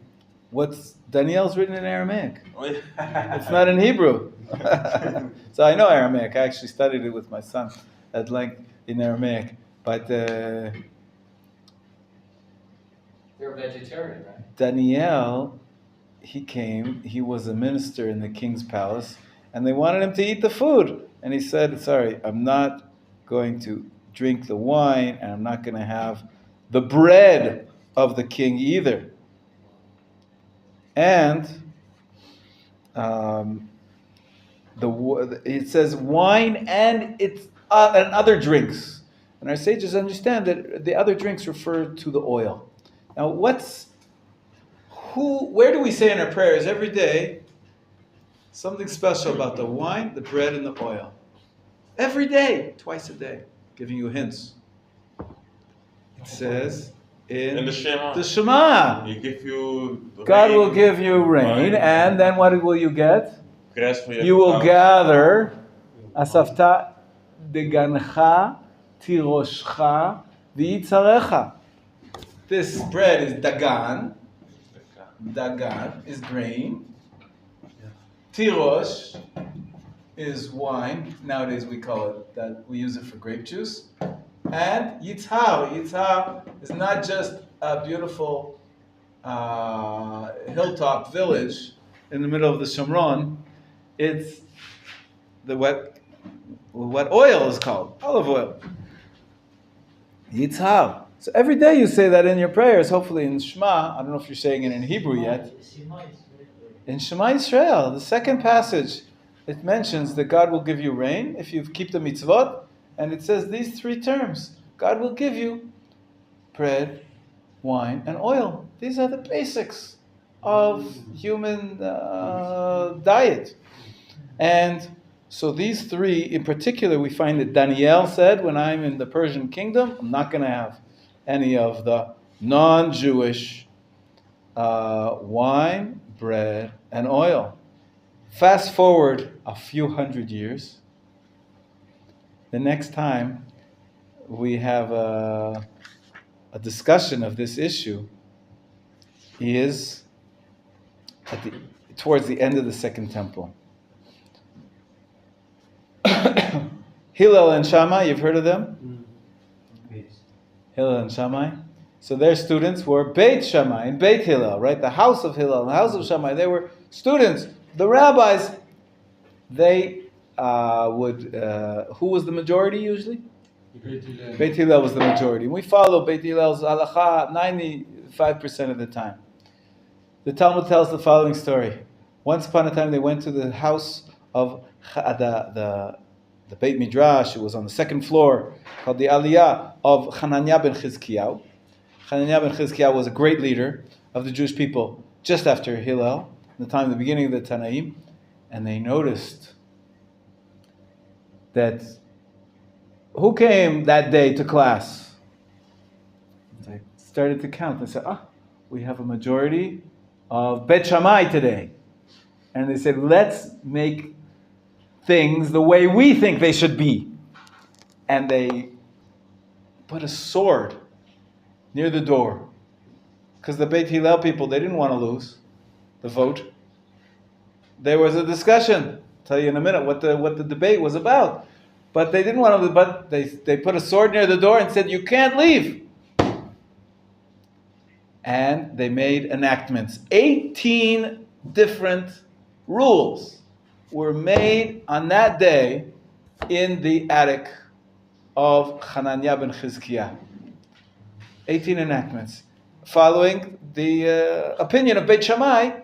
What's Daniel's written in Aramaic? Oh, yeah. It's not in Hebrew. So I know Aramaic. I actually studied it with my son at length in Aramaic. But They're vegetarian, right? Daniel, he was a minister in the king's palace, and they wanted him to eat the food. And he said, sorry, I'm not going to drink the wine, and I'm not going to have the bread of the king either. And it says wine and other drinks. And our sages understand that the other drinks refer to the oil. Now, where do we say in our prayers every day something special about the wine, the bread, and the oil? Every day, twice a day, giving you hints. It says in the Shema. The Shema. He give you God rain, will give you rain, wine, and then what will you get? grass for your You will house. gather asafta degancha tiroshcha v'yitzarecha. This bread is dagan. Dagan is grain. Tirosh is wine. Nowadays we call it that. We use it for grape juice. And yitzhar. Yitzhar is not just a beautiful hilltop village in the middle of the Shomron. It's what oil is called, olive oil. Yitzhar. So every day you say that in your prayers, hopefully in Shema. I don't know if you're saying it in Hebrew yet. In Shema Yisrael, the second passage, it mentions that God will give you rain if you keep the mitzvot. And it says these three terms. God will give you bread, wine, and oil. These are the basics of human diet. And so these three, in particular, we find that Daniel said, when I'm in the Persian kingdom, I'm not going to have any of the non-Jewish wine, bread, and oil. Fast forward a few hundred years. The next time we have a discussion of this issue is towards the end of the Second Temple. Hillel and Shammai, you've heard of them? Yes. Hillel and Shammai. So their students were Beit Shammai and Beit Hillel, right? The house of Hillel and the house of Shammai. They were students. The rabbis, they who was the majority usually? Beit Hillel was the majority. We follow Beit Hillel's halacha 95% of the time. The Talmud tells the following story. Once upon a time they went to the house of the Beit Midrash. It was on the second floor, called the Aliyah of Hananiah ben Chizkiyahu. Hananiah ben Chizkiyahu was a great leader of the Jewish people just after Hillel, in the beginning of the Tanaim, and they noticed that who came that day to class? They started to count. They said, we have a majority of Bet Shammai today. And they said, let's make things the way we think they should be. And they put a sword near the door. Because the Beit Hillel people, they didn't want to lose the vote. There was a discussion. I'll tell you in a minute what the debate was about. But they didn't want to, but they put a sword near the door and said, you can't leave. And they made enactments. 18 different rules were made on that day in the attic of Hananiah ben Chizkiah. 18 enactments. Following the opinion of Beit Shammai,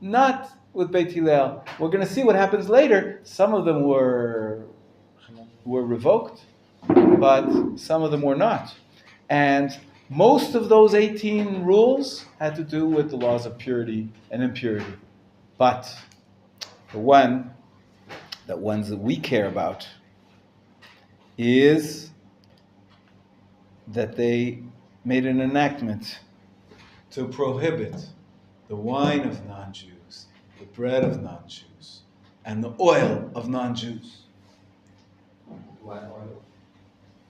not with Beit Hillel. We're going to see what happens later. Some of them were revoked, but some of them were not. And most of those 18 rules had to do with the laws of purity and impurity. But the ones that we care about is that they made an enactment to prohibit the wine of non-Jews, the bread of non-Jews, and the oil of non-Jews. Why oil?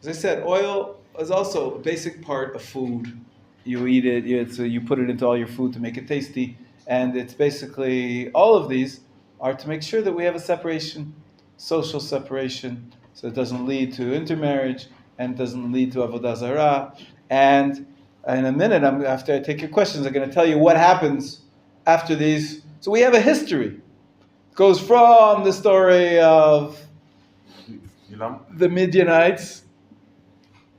As I said, oil is also a basic part of food. You eat it, you put it into all your food to make it tasty, and it's basically, all of these are to make sure that we have a separation, social separation, so it doesn't lead to intermarriage, and doesn't lead to avodah zarah. And in a minute, after I take your questions, I'm going to tell you what happens after these. So we have a history. It goes from the story of the Midianites,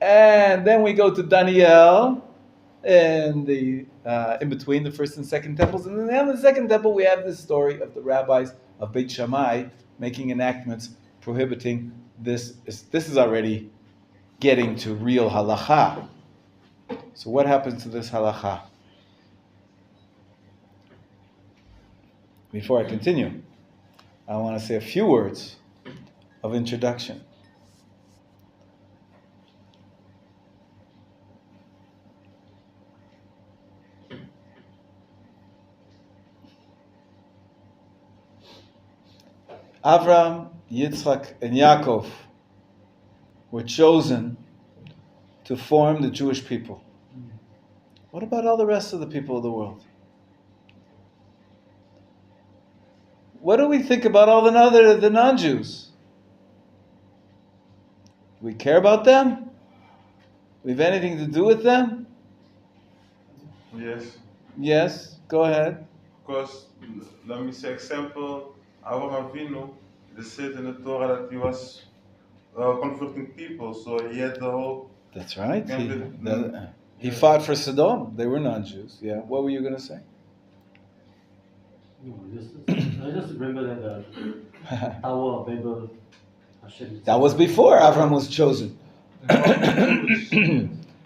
and then we go to Daniel, and in between the first and second temples, and then in the second temple we have this story of the rabbis of Beit Shammai making enactments prohibiting this. This is already getting to real halacha. So what happens to this halacha? Before I continue, I want to say a few words of introduction. Avraham, Yitzchak, and Yaakov were chosen to form the Jewish people. What about all the rest of the people of the world? What do we think about all the non-Jews? Do we care about them? Do we have anything to do with them? Yes. Yes, go ahead. Because, let me say example, Avraham Avinu, they said in the Torah that he was converting people, so he had the whole... That's right. He fought for Sodom. They were non-Jews. Yeah. What were you going to say? No, I just remember that the Tower of Babel. That was before Avram was chosen.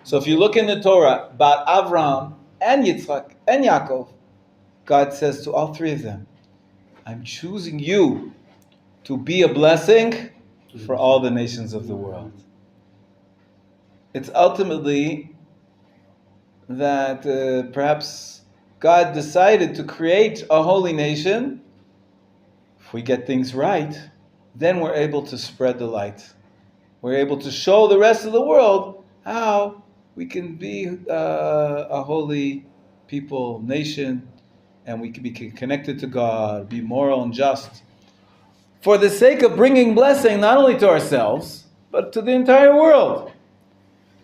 So if you look in the Torah about Avram and Yitzchak and Yaakov, God says to all three of them, I'm choosing you to be a blessing for all the nations of the world. It's ultimately that perhaps God decided to create a holy nation, if we get things right, then we're able to spread the light. We're able to show the rest of the world how we can be a holy people, nation, and we can be connected to God, be moral and just, for the sake of bringing blessing not only to ourselves, but to the entire world.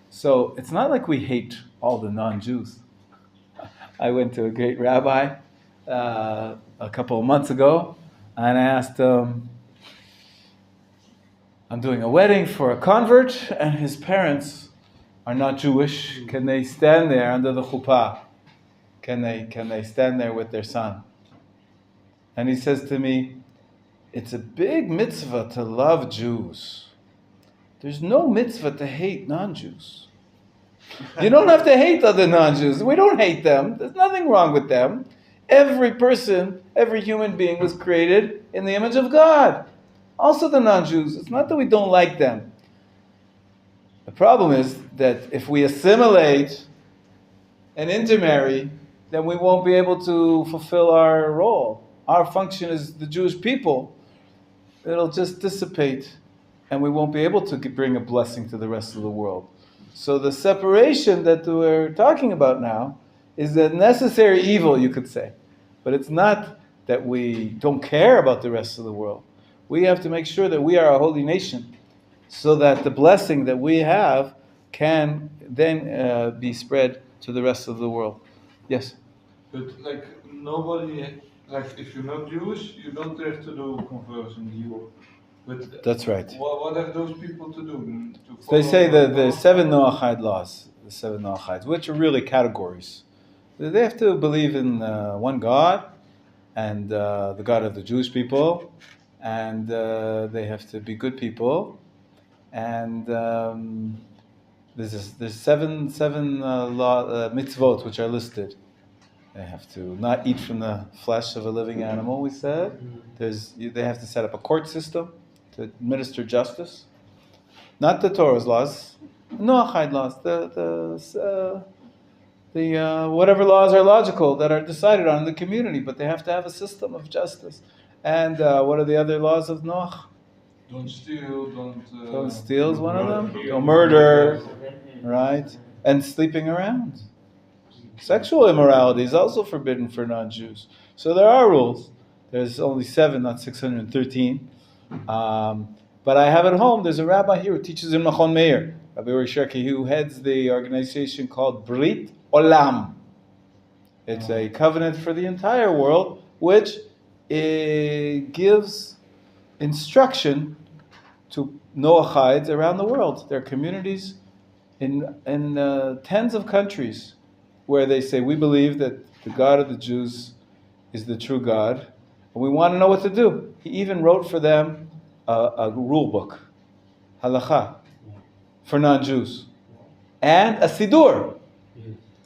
So it's not like we hate all the non-Jews. I went to a great rabbi a couple of months ago, and I asked him, I'm doing a wedding for a convert, and his parents are not Jewish. Can they stand there under the chuppah? Can they stand there with their son? And he says to me, it's a big mitzvah to love Jews. There's no mitzvah to hate non-Jews. You don't have to hate other non-Jews. We don't hate them. There's nothing wrong with them. Every person, every human being was created in the image of God. Also the non-Jews. It's not that we don't like them. The problem is that if we assimilate and intermarry, then we won't be able to fulfill our role. Our function as the Jewish people, it'll just dissipate, and we won't be able to bring a blessing to the rest of the world. So the separation that we're talking about now is a necessary evil, you could say. But it's not that we don't care about the rest of the world. We have to make sure that we are a holy nation, so that the blessing that we have can then be spread to the rest of the world. Yes? But like nobody, like if you're not Jewish, you don't have to do conversion. But That's right. What have those people to do? They say the 7 Noachide laws, the 7 Noachides, which are really categories. They have to believe in one God, and the God of the Jewish people, and they have to be good people, and there's seven mitzvot which are listed. They have to not eat from the flesh of a living animal, we said. They have to set up a court system to administer justice. Not the Torah's laws, Noachide laws, the whatever laws are logical that are decided on in the community, but they have to have a system of justice. And what are the other laws of Noach? Don't steal, don't steal is one of them. Don't murder, right? And sleeping around. Sexual immorality is also forbidden for non-Jews. So there are rules. There's only 7, not 613. But I have at home, there's a rabbi here who teaches in Machon Meir, Rabbi who heads the organization called Brit Olam. It's a covenant for the entire world, which gives instruction to Noachides around the world. There are communities in tens of countries where they say, we believe that the God of the Jews is the true God, and we want to know what to do. He even wrote for them a rule book, halakha, for non-Jews, and a sidur,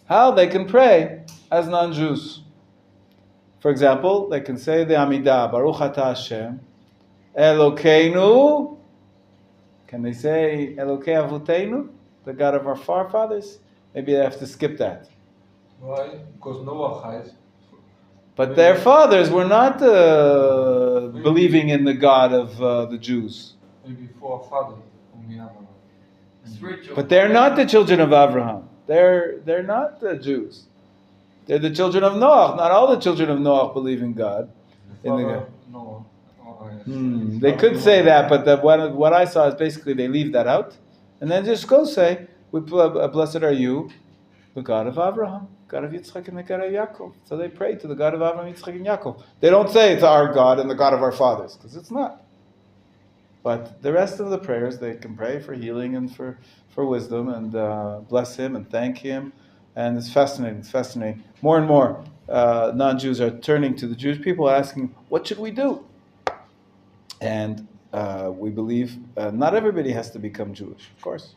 how they can pray as non-Jews. For example, they can say the Amidah, Baruch Atah Hashem, Elokeinu. Can they say Elokei Avotenu, the God of our forefathers? Maybe they have to skip that. Why? Because Noachide. But their fathers were not believing in the God of the Jews. Maybe forefather. But they're not the children of Abraham. They're not the Jews. They're the children of Noach. Not all the children of Noach believe in God. They could say that, but what I saw is basically they leave that out, and then just go say, "Blessed are you, the God of Abraham, God of Yitzchak, and the God of Yaakov." So they pray to the God of Abraham, Yitzchak, and Yaakov. They don't say it's our God and the God of our fathers, because it's not. But the rest of the prayers, they can pray for healing and for wisdom, and bless Him and thank Him. And it's fascinating. It's fascinating. More and more non-Jews are turning to the Jewish people, asking, "What should we do?" And we believe not everybody has to become Jewish, of course.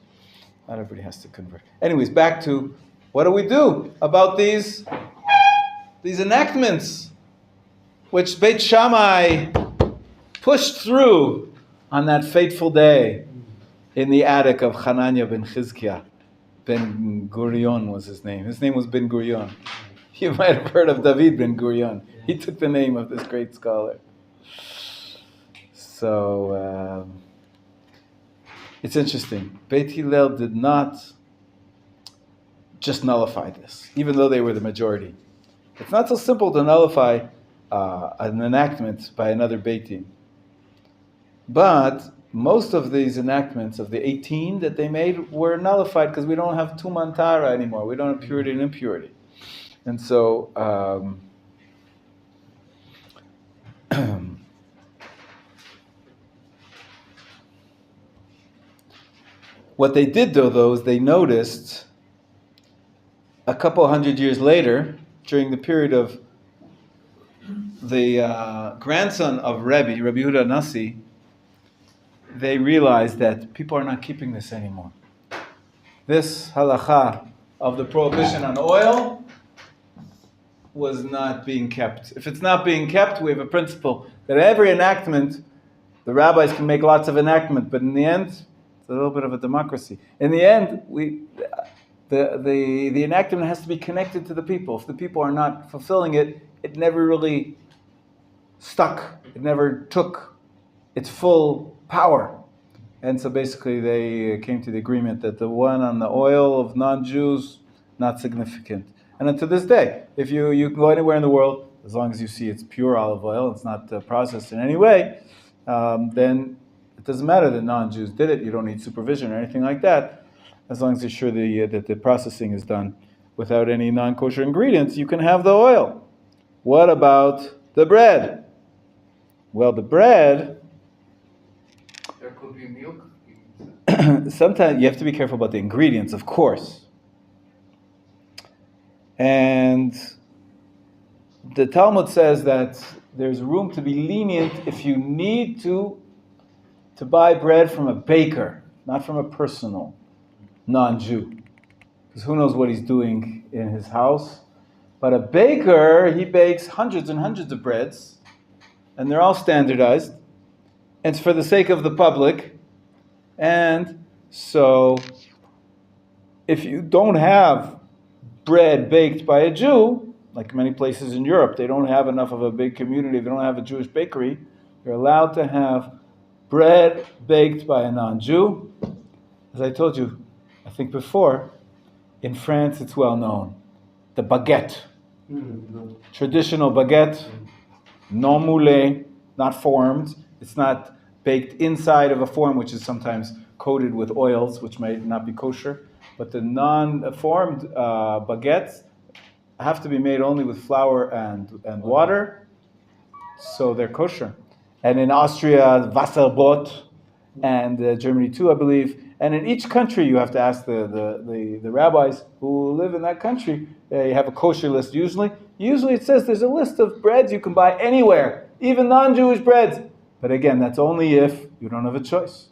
Not everybody has to convert. Anyways, back to what do we do about these enactments which Beit Shammai pushed through on that fateful day in the attic of Hananiah ben Chizkiah. Ben Gurion was his name. His name was Ben Gurion. You might have heard of David Ben Gurion. He took the name of this great scholar. So it's interesting. Beit Hillel did not just nullify this, even though they were the majority. It's not so simple to nullify an enactment by another Beit Din. But most of these enactments of the 18 that they made were nullified because we don't have Tuman Tara anymore. We don't have purity and impurity. And so what they did though is they noticed a couple hundred years later, during the period of the grandson of Rabbi Yehuda Nasi, they realized that people are not keeping this anymore. This halacha of the prohibition on oil was not being kept. If it's not being kept, we have a principle that every enactment, the rabbis can make lots of enactment, but in the end, it's a little bit of a democracy. In the end, the enactment has to be connected to the people. If the people are not fulfilling it, it never really stuck. It never took its full power. And so basically they came to the agreement that the one on the oil of non-Jews, not significant. And to this day, if you can go anywhere in the world, as long as you see it's pure olive oil, it's not processed in any way, then it doesn't matter that non-Jews did it. You don't need supervision or anything like that. As long as you're sure that the processing is done without any non-kosher ingredients, you can have the oil. What about the bread? Well, the bread, There could be milk. sometimes you have to be careful about the ingredients, of course. And the Talmud says that there's room to be lenient if you need to buy bread from a baker, not from a personal non-Jew. Because who knows what he's doing in his house. But a baker, he bakes hundreds and hundreds of breads, and they're all standardized. It's for the sake of the public. And so, if you don't have bread baked by a Jew, like many places in Europe, they don't have enough of a big community, they don't have a Jewish bakery, you're allowed to have bread baked by a non-Jew. As I told you, I think before, in France it's well known. The baguette. Traditional baguette, non moulé, not formed. It's not baked inside of a form, which is sometimes coated with oils, which may not be kosher. But the non-formed baguettes have to be made only with flour and water, so they're kosher. And in Austria, Wasserbrot, and Germany too, I believe. And in each country, you have to ask the rabbis who live in that country. They have a kosher list usually. Usually it says there's a list of breads you can buy anywhere, even non-Jewish breads. But again, that's only if you don't have a choice.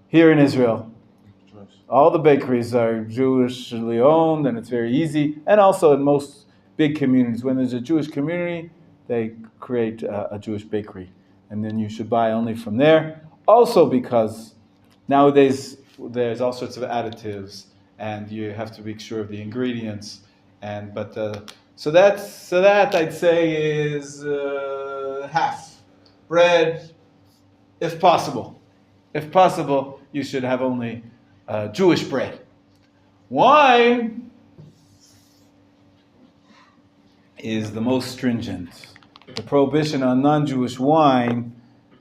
Here in Israel, all the bakeries are Jewishly owned, and it's very easy. And also in most big communities, when there's a Jewish community, they create a Jewish bakery. And then you should buy only from there. Also because nowadays there's all sorts of additives, and you have to be sure of the ingredients. So that I'd say is half bread, if possible. If possible, you should have only Jewish bread. Wine is the most stringent. The prohibition on non-Jewish wine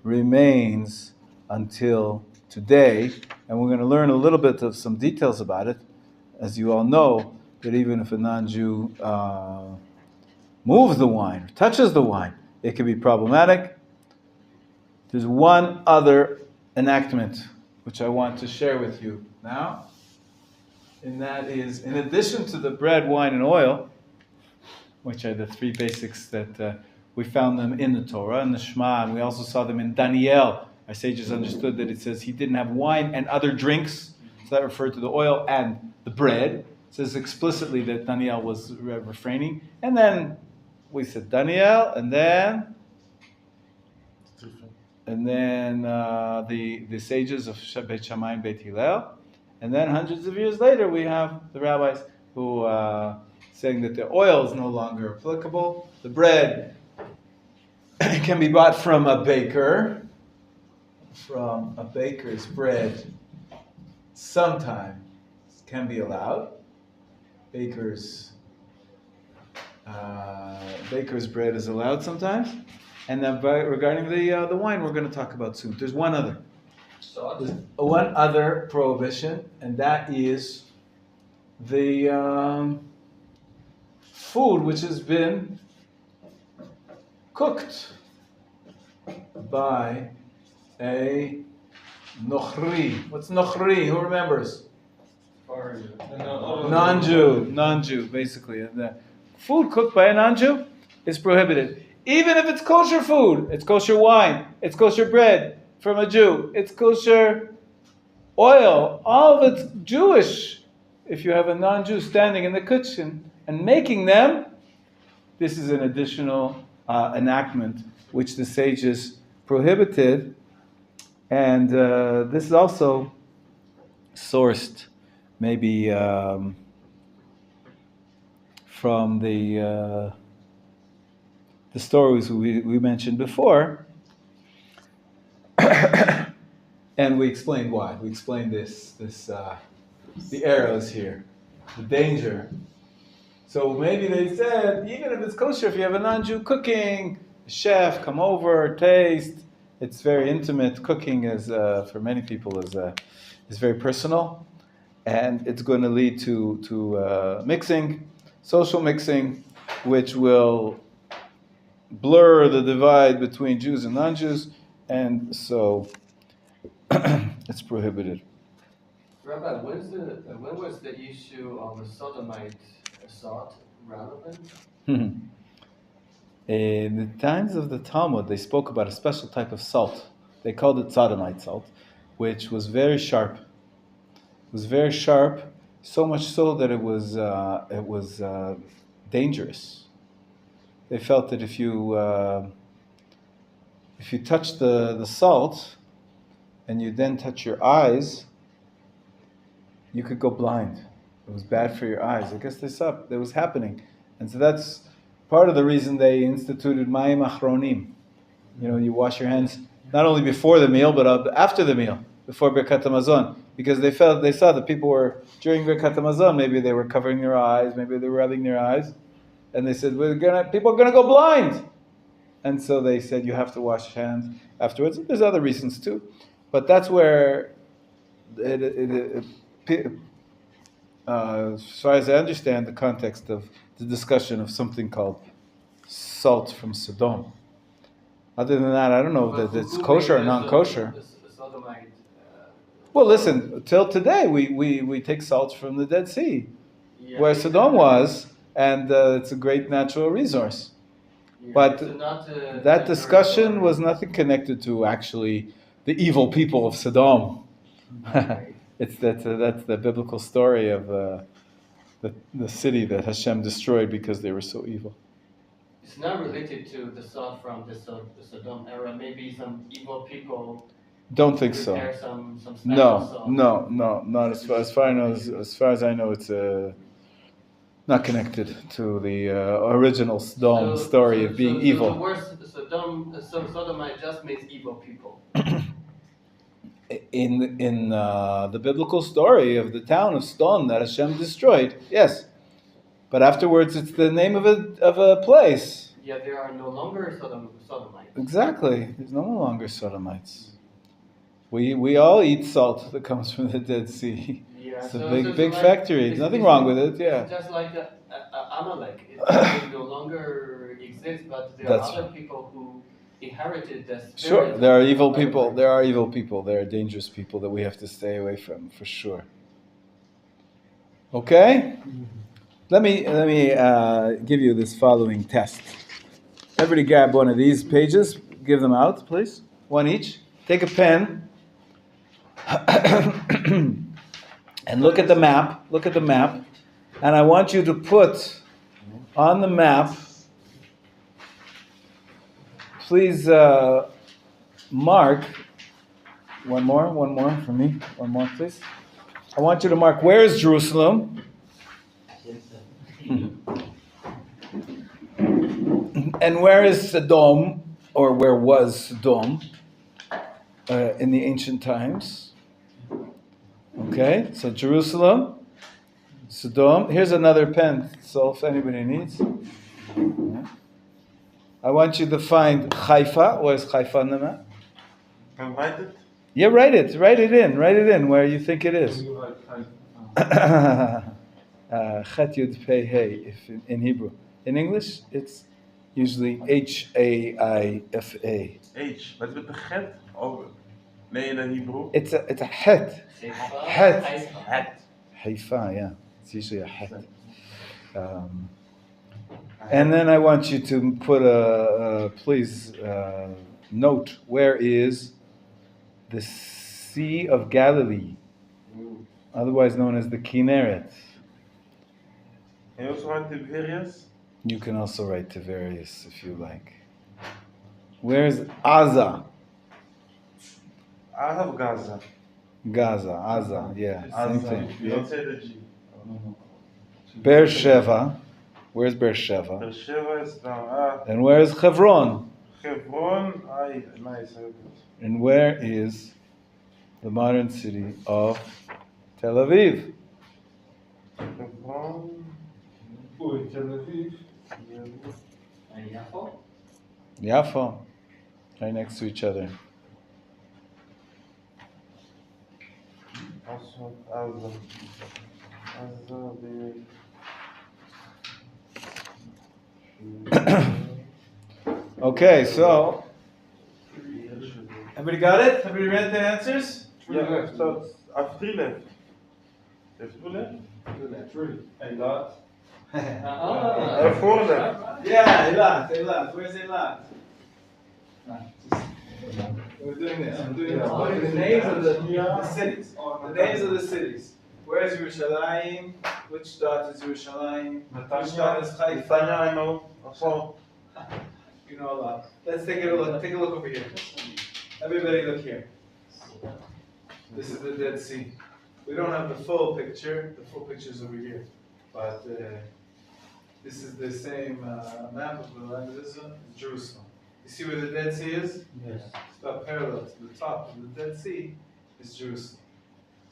remains until today, and we're going to learn a little bit of some details about it. As you all know, that even if a non-Jew moves the wine, or touches the wine, it can be problematic. There's one other enactment which I want to share with you now, and that is, in addition to the bread, wine, and oil, which are the three basics that we found them in the Torah, and the Shema, and we also saw them in Daniel. Our sages understood that it says he didn't have wine and other drinks, so that referred to the oil and the bread. It says explicitly that Daniel was refraining. And then we said Daniel, and then the sages of Beit Shammai and Beit Hillel. And then hundreds of years later, we have the rabbis who saying that the oil is no longer applicable. The bread can be bought from a baker. From a baker's bread sometimes can be allowed. Baker's bread is allowed sometimes. And then regarding the wine we're going to talk about soon. There's one other. There's one other prohibition, and that is the food which has been cooked by a nochri. What's nochri? Who remembers? Non-Jew, basically. The food cooked by a non-Jew is prohibited. Even if it's kosher food, it's kosher wine, it's kosher bread from a Jew, it's kosher oil, all of it's Jewish. If you have a non-Jew standing in the kitchen and making them, this is an additional enactment which the sages prohibited. And this is also sourced maybe from the stories we mentioned before. And we explained why. We explained this the arrows here, the danger. So maybe they said, even if it's kosher, if you have a non-Jew cooking, a chef, come over, taste. It's very intimate. Cooking is, for many people, is very personal, and it's going to lead to mixing, social mixing, which will blur the divide between Jews and non-Jews, and so it's prohibited. Rabbi, when was the issue of the sodomite salt relevant? In the times of the Talmud, they spoke about a special type of salt. They called it sodomite salt, which was very sharp. It was very sharp, so much so that it was dangerous. They felt that if you touch the salt and you then touch your eyes, you could go blind. It was bad for your eyes. I guess they saw that was happening, and so that's part of the reason they instituted Mayim Achronim. You wash your hands not only before the meal, but after the meal, before Birkat HaMazon, because they saw that people were, during Birkat HaMazon, maybe they were covering their eyes, maybe they were rubbing their eyes, and they said, people are going to go blind. And so they said, you have to wash your hands afterwards. There's other reasons too, but that's where, as far as I understand the context of the discussion of something called salt from Sodom. Other than that, I don't know that it's kosher or non-kosher. Well, listen, till today we take salt from the Dead Sea, where Sodom was, and it's a great natural resource. But that discussion was nothing connected to actually the evil people of Sodom. That's the biblical story of the city that Hashem destroyed because they were so evil. It's not related to the salt from the Sodom era. Maybe some evil people. Don't think so. Some special salt. No, not as far as I know, it's not connected to the original Sodom story of being evil. The word Sodomite just means evil people. In the biblical story of the town of Sodom that Hashem destroyed, yes, but afterwards it's the name of a place. Yeah, there are no longer Sodomites. Exactly, there's no longer Sodomites. We all eat salt that comes from the Dead Sea. Yeah, it's a big factory. There's nothing wrong with it. Yeah, it's just like Amalek. It no longer exists, but there are other people who inherited the spirit. Sure, there are evil people. There are dangerous people that we have to stay away from, for sure. Okay? Let me give you this following test. Everybody grab one of these pages. Give them out, please. One each. Take a pen. And look at the map. Look at the map. And I want you to put on the map, please mark, one more for me. One more, please. I want you to mark, where is Jerusalem? And where is Sodom, or where was Sodom in the ancient times? Okay, so Jerusalem, Sodom. Here's another pen, so if anybody needs. I want you to find Haifa. Where's Haifa on the map? Can I write it? Yeah, write it in where you think it is. Chet Yud Pei Hey, if in Hebrew. In English, it's usually Haifa. H. Wat met de get? Oh, nee, in de Hebrew. It's a het. Het. Het. Haifa, yeah. It's usually a het. And then I want you to put please note, where is the Sea of Galilee, otherwise known as the Kinneret. Can you also write Tiberias? You can also write Tiberias if you like. Where's Aza? I have Gaza. Gaza, Aza, yeah, same thing. You don't say the G. Beersheba. Where's Beersheba? Beersheba is down. And where's Hebron? Hebron, nice. And where is the modern city of Tel Aviv? Hebron. Tel Aviv. And Yafo? Yafo, right next to each other. Also, Okay, so everybody got it? Everybody read the answers? Yeah, so I have 3 left. You have 2 left? 3. And that. I have 4 left. Yeah, Eilat. Where's Eilat? We're doing this. We're doing this. What are the names of the cities? The names of the cities. Where's Yerushalayim? Which dot is Yerushalayim? Which dot is Haifa? I know. Also, You know a lot. Let's take a look. Take a look over here. Everybody look here. This is the Dead Sea. We don't have the full picture. The full picture is over here. But this is the same map of the land of Israel, Jerusalem. You see where the Dead Sea is? Yes. It's about parallel to the top of the Dead Sea is Jerusalem.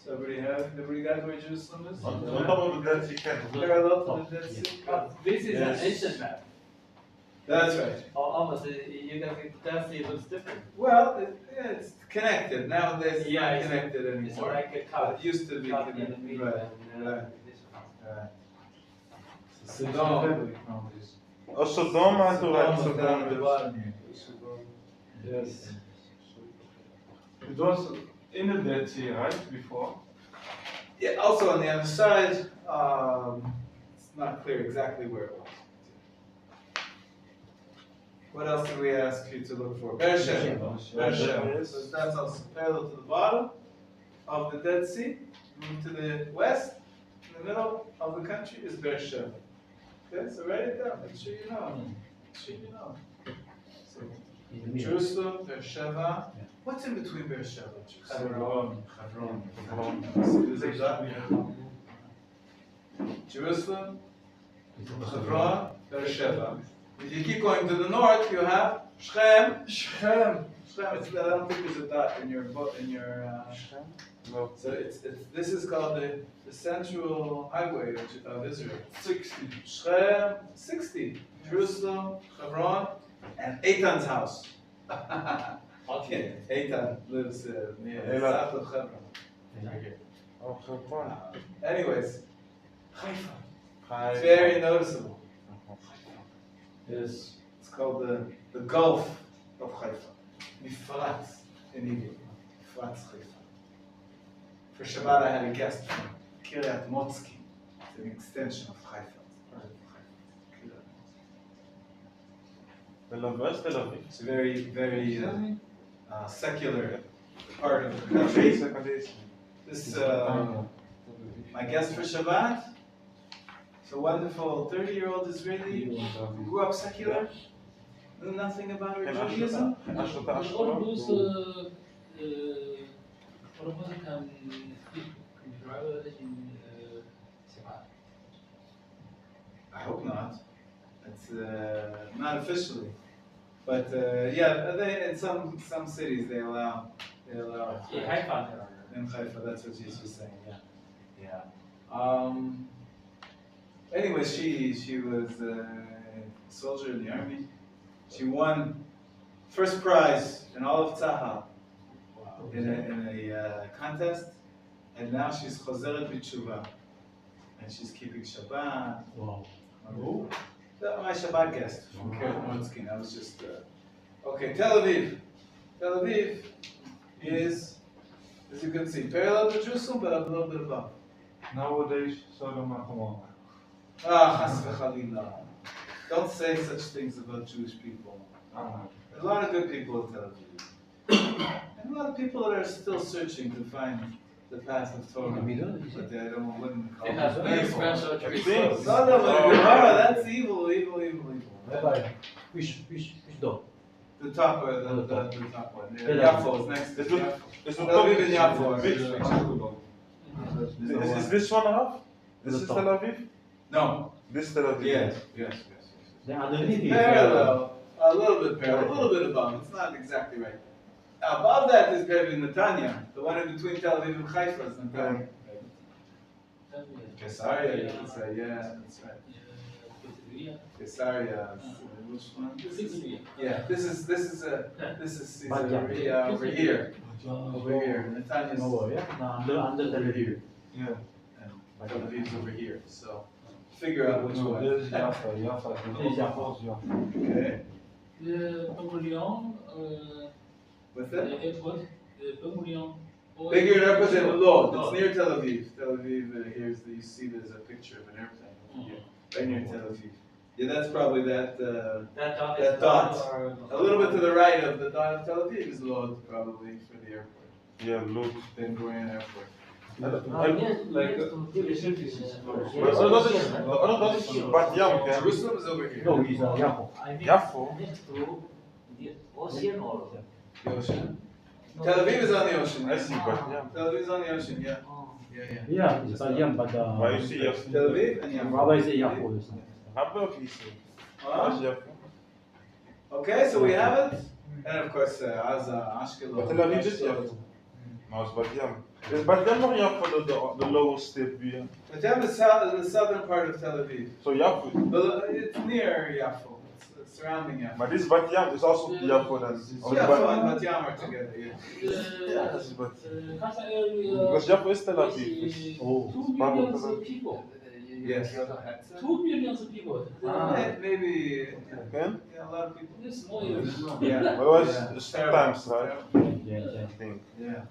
So everybody got where Jerusalem is? on top of the Dead Sea Canyon. Parallel to the Dead Sea? This is Yes. an ancient map. That's right. Almost, you can see the Dead Sea looks different. Well, it's connected. Nowadays it's Yeah, not it's- connected It's anymore. like a But cut. it used to be Cut in the connected. middle Right. and Right. this one. Right. Sodom. Oh, Sodom, I have to write Sodom is down at the Sodom. bottom here. Yes. It was in the Dead Sea, right? Before. Yeah, also on the other side, it's not clear exactly where it was. What else did we ask you to look for? Beersheba. Beersheba. So that's also parallel to the bottom of the Dead Sea. Move to the west. In the middle of the country is Beersheba. Okay, so write it down. Make sure you know. Make sure you know. So, Jerusalem, Beersheba. What's in between Beersheba and Jerusalem? See, there's a dot. Jerusalem, Hebron, Beersheba. If you keep going to the north, you have Shechem. Shechem. I don't think there's a dot in your book. No. So this is called the central highway of Israel. 60. Shechem, 60. Jerusalem, Hebron, and Eitan's house. Okay, Eitan lives near south of Hebron. Right here. Oh, Hebron. Anyways, Haifa. Hi. It's very noticeable. Yes. It's called the Gulf of Haifa. Mifrat in Hebrew. Mifrat Haifa. For Shabbat I had a guest from Kiryat Motzki. It's an extension of Haifa. It's part of Haifa. Tel Aviv, Tel Aviv. It's a very, very secular part of the country. This, my guest for Shabbat, it's a wonderful 30-year-old Israeli who grew up secular, knew nothing about her Judaism. All those proposals can speak in Shabbat. not officially, but yeah, they, in some cities they allow. Yeah, Haifa. In Haifa, that's what Jesus was saying. Yeah. Anyway, she was a soldier in the army. She won first prize in all of Tzahal in a contest, and now she's Chozeret B'Tshuva, and she's keeping Shabbat. Wow. My Shabbat guest from Kiryat Motzkin. I was just okay. Tel Aviv. Tel Aviv is, as you can see, parallel to Jerusalem, but a little bit above. Nowadays, Sodom and Gomorrah. Chas v'chalila. Don't say such things about Jewish people. There's a lot of good people in Tel Aviv. And a lot of people that are still searching to find the path of Torah. But they wouldn't call It has very it. special trees. No, that's evil. Rabbi, which door? The top one, the top one. Yeah. Yafo is next to Is it- Yafo. Is Tel Aviv and Yafo. Is this one half? This The is top. Tel Aviv? No. This Tel Aviv? Yes. Then underneath is Parallel. A little bit parallel. A little bit above. It's not exactly right. Above that is maybe Netanya. The one in between Tel Aviv and Haifa is Netanya. Caesarea, you could say. Yeah, that's right. Caesarea. Which one? Yeah, this is Caesarea over here. Over here. Netanya's over, yeah? No, under Tel Aviv. Yeah. And Tel Aviv's over here. So figure out which No, one. this is Jaffa. Jaffa. This is Jaffa. Okay. The Pavilion, What's the that? airport, the Pavilion. Bigger represent Lod. It's near Tel Aviv. Tel Aviv, you see there's a picture of an airplane over here. Right near Tel Aviv. Yeah, that's probably that. That dot That is dot. or A little bit to the right of the dot of Tel Aviv is Lod, probably, for the airport. Yeah, look. Ben Gurion Airport. Like, Dat is Bat Yam, hè? Jerusalem is over here. No, it's Jaffa. I mean, Yafo. next to the ocean or The ocean. no, Tel Aviv is on the ocean. I see Bat Yam. Tel Aviv is on the ocean, yeah. Oh. Yeah. Yeah, it's Yam, but Why you see Yafo? Tel Aviv and Yafo. Rabbi say Yafo. Rabbi of Yisrael. Huh? Wat is Yafo? Okay, so we have it. And of course, Gaza, Ashkelon. But Tel Aviv is Yafo. No, it's Bat Yam. Is Bat Yam or Yafo the lower step here? But Yam is the southern part of Tel Aviv. So Yafo. But it's near Yafo. It's surrounding Yafo. Maar this Bat Yam is also Yafo then. Or is Yafo and Bat- Bat Yam are together, yeah. Yeah, this is Bat Gaza area. Because Yafo is Tel Aviv. Oh. 2 part of million Tel Aviv. people. Yes. 2 million people. Maybe, Okay? yeah, a lot of people. This small area. Yeah. But it was Yeah. it's times, right? Yeah. I think. Yeah.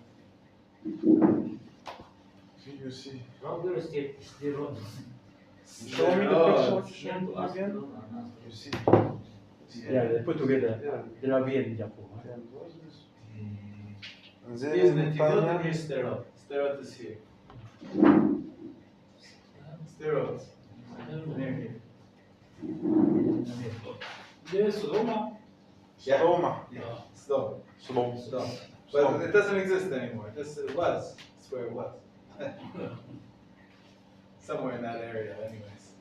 You see. from your state is the road. Show me the Oh, picture what you Same showed to me us, again. no. You see. Yeah, they put together Tel Aviv and Jaffa. And Here's then Netivot and Tanya. here's Sderot. Sderot is here. Sderot. Near here. There's Roma. Roma. Yeah. Stop. Slow. Stop. But it doesn't exist anymore. It was. It's where it was. Somewhere in that area, anyways.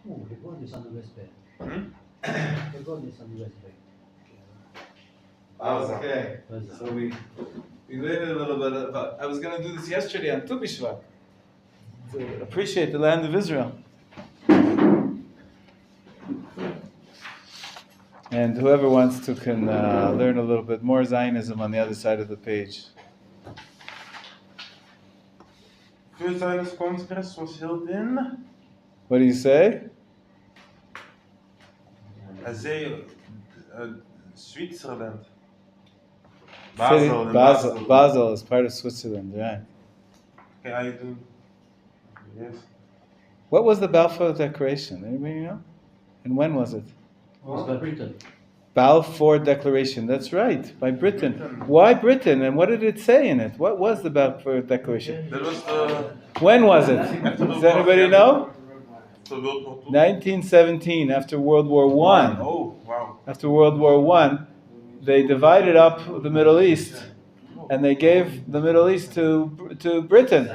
Oh, the gold is on the West Bank. Hmm? The gold is on the West Bank. Okay. So we learned a little bit about. I was going to do this yesterday on Tu B'Shvat to appreciate the land of Israel. And whoever wants to can learn a little bit more Zionism on the other side of the page. Veel Zionist Congress was held in. What do you say? Hij zei Switzerland. City- Basel. in Basel is part of Switzerland, right? Okay, I do. Yes. What was the Balfour Declaration? Anybody know? And when was it? It's by Britain. Balfour Declaration. That's right, by Britain. Why Britain? And what did it say in it? What was the Balfour Declaration? Dat was de. When was it? Does anybody know? De World War II. 1917, after World War I. Oh, wow. After World War I, they divided up the Middle East, and they gave the Middle East to Britain.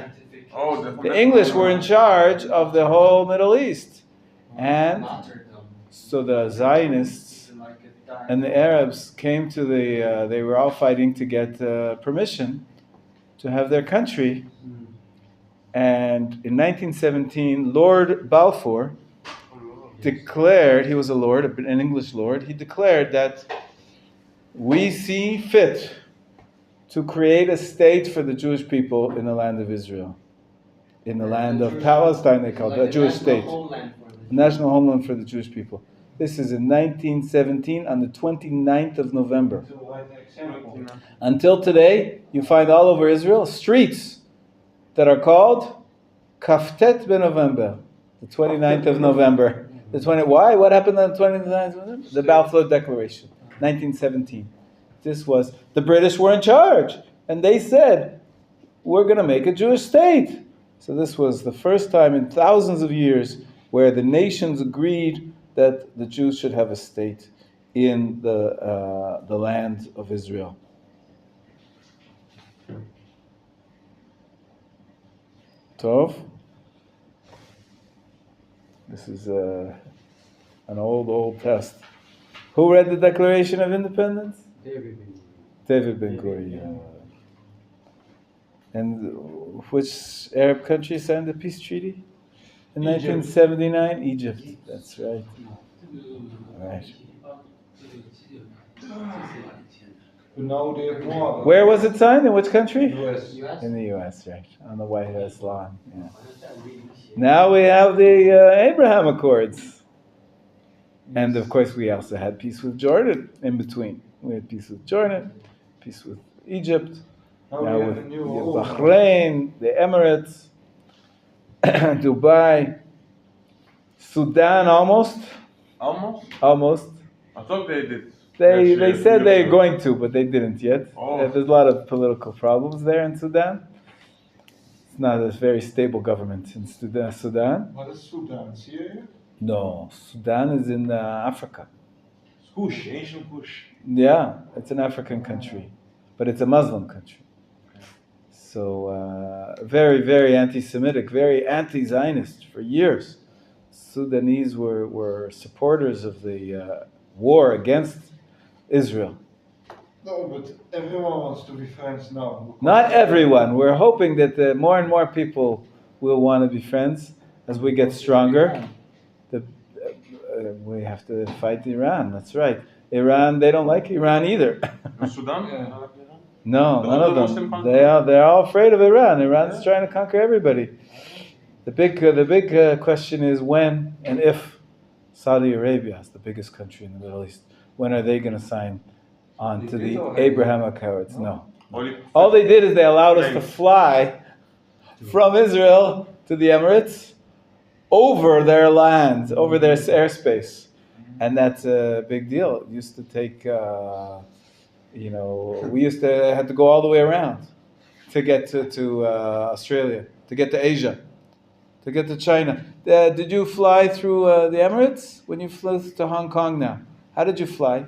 Oh, The English were in charge of the whole Middle East, and So the Zionists and the Arabs came to they were all fighting to get permission to have their country. And in 1917, Lord Balfour declared, he was a lord, an English lord, he declared that we see fit to create a state for the Jewish people in the land of Israel. In the land of Palestine, they called it a Jewish state. A national homeland for the Jewish people. This is in 1917 on the 29th of November. Until today, you find all over Israel streets that are called Kaftet November, the 29th of November. Why? What happened on the 29th of November? The Balfour Declaration, 1917. The British were in charge, and they said, we're going to make a Jewish state. So this was the first time in thousands of years where the nations agreed that the Jews should have a state in the land of Israel. Tov. This is an old test. Who read the Declaration of Independence? David Ben Gurion. And which Arab country signed the peace treaty? In 1979? Egypt. That's right. Right. Where was it signed? In which country? US. In the US, right. On the White House lawn. Yeah. Now we have the Abraham Accords. And of course we also had peace with Jordan in between. We had peace with Jordan, peace with Egypt, now with Bahrain, the Emirates, Dubai, Sudan almost. Almost. I thought they did. They said they're going to, but they didn't yet. There's a lot of political problems there in Sudan. It's not a very stable government in Sudan. What is Sudan? Syria? No, Sudan is in Africa. Kush, ancient Kush. Yeah, it's an African country, but it's a Muslim country. So very, very anti-Semitic, very anti-Zionist for years. Sudanese were supporters of the war against Israel. No, but everyone wants to be friends now. Not everyone. We're hoping that more and more people will want to be friends as we get stronger. We have to fight Iran. That's right. Iran, they don't like Iran either. Sudan? Yeah. No, none of them. They're all afraid of Iran. Iran's trying to conquer everybody. The big question is when and if Saudi Arabia is the biggest country in the Middle East. When are they going to sign on to the Abraham Accords? No. All they did is they allowed us to fly from Israel to the Emirates over their land, over their airspace. And that's a big deal. It used to take, we used to have to go all the way around to get to Australia, to get to Asia, to get to China. Did you fly through the Emirates when you flew to Hong Kong now? How did you fly?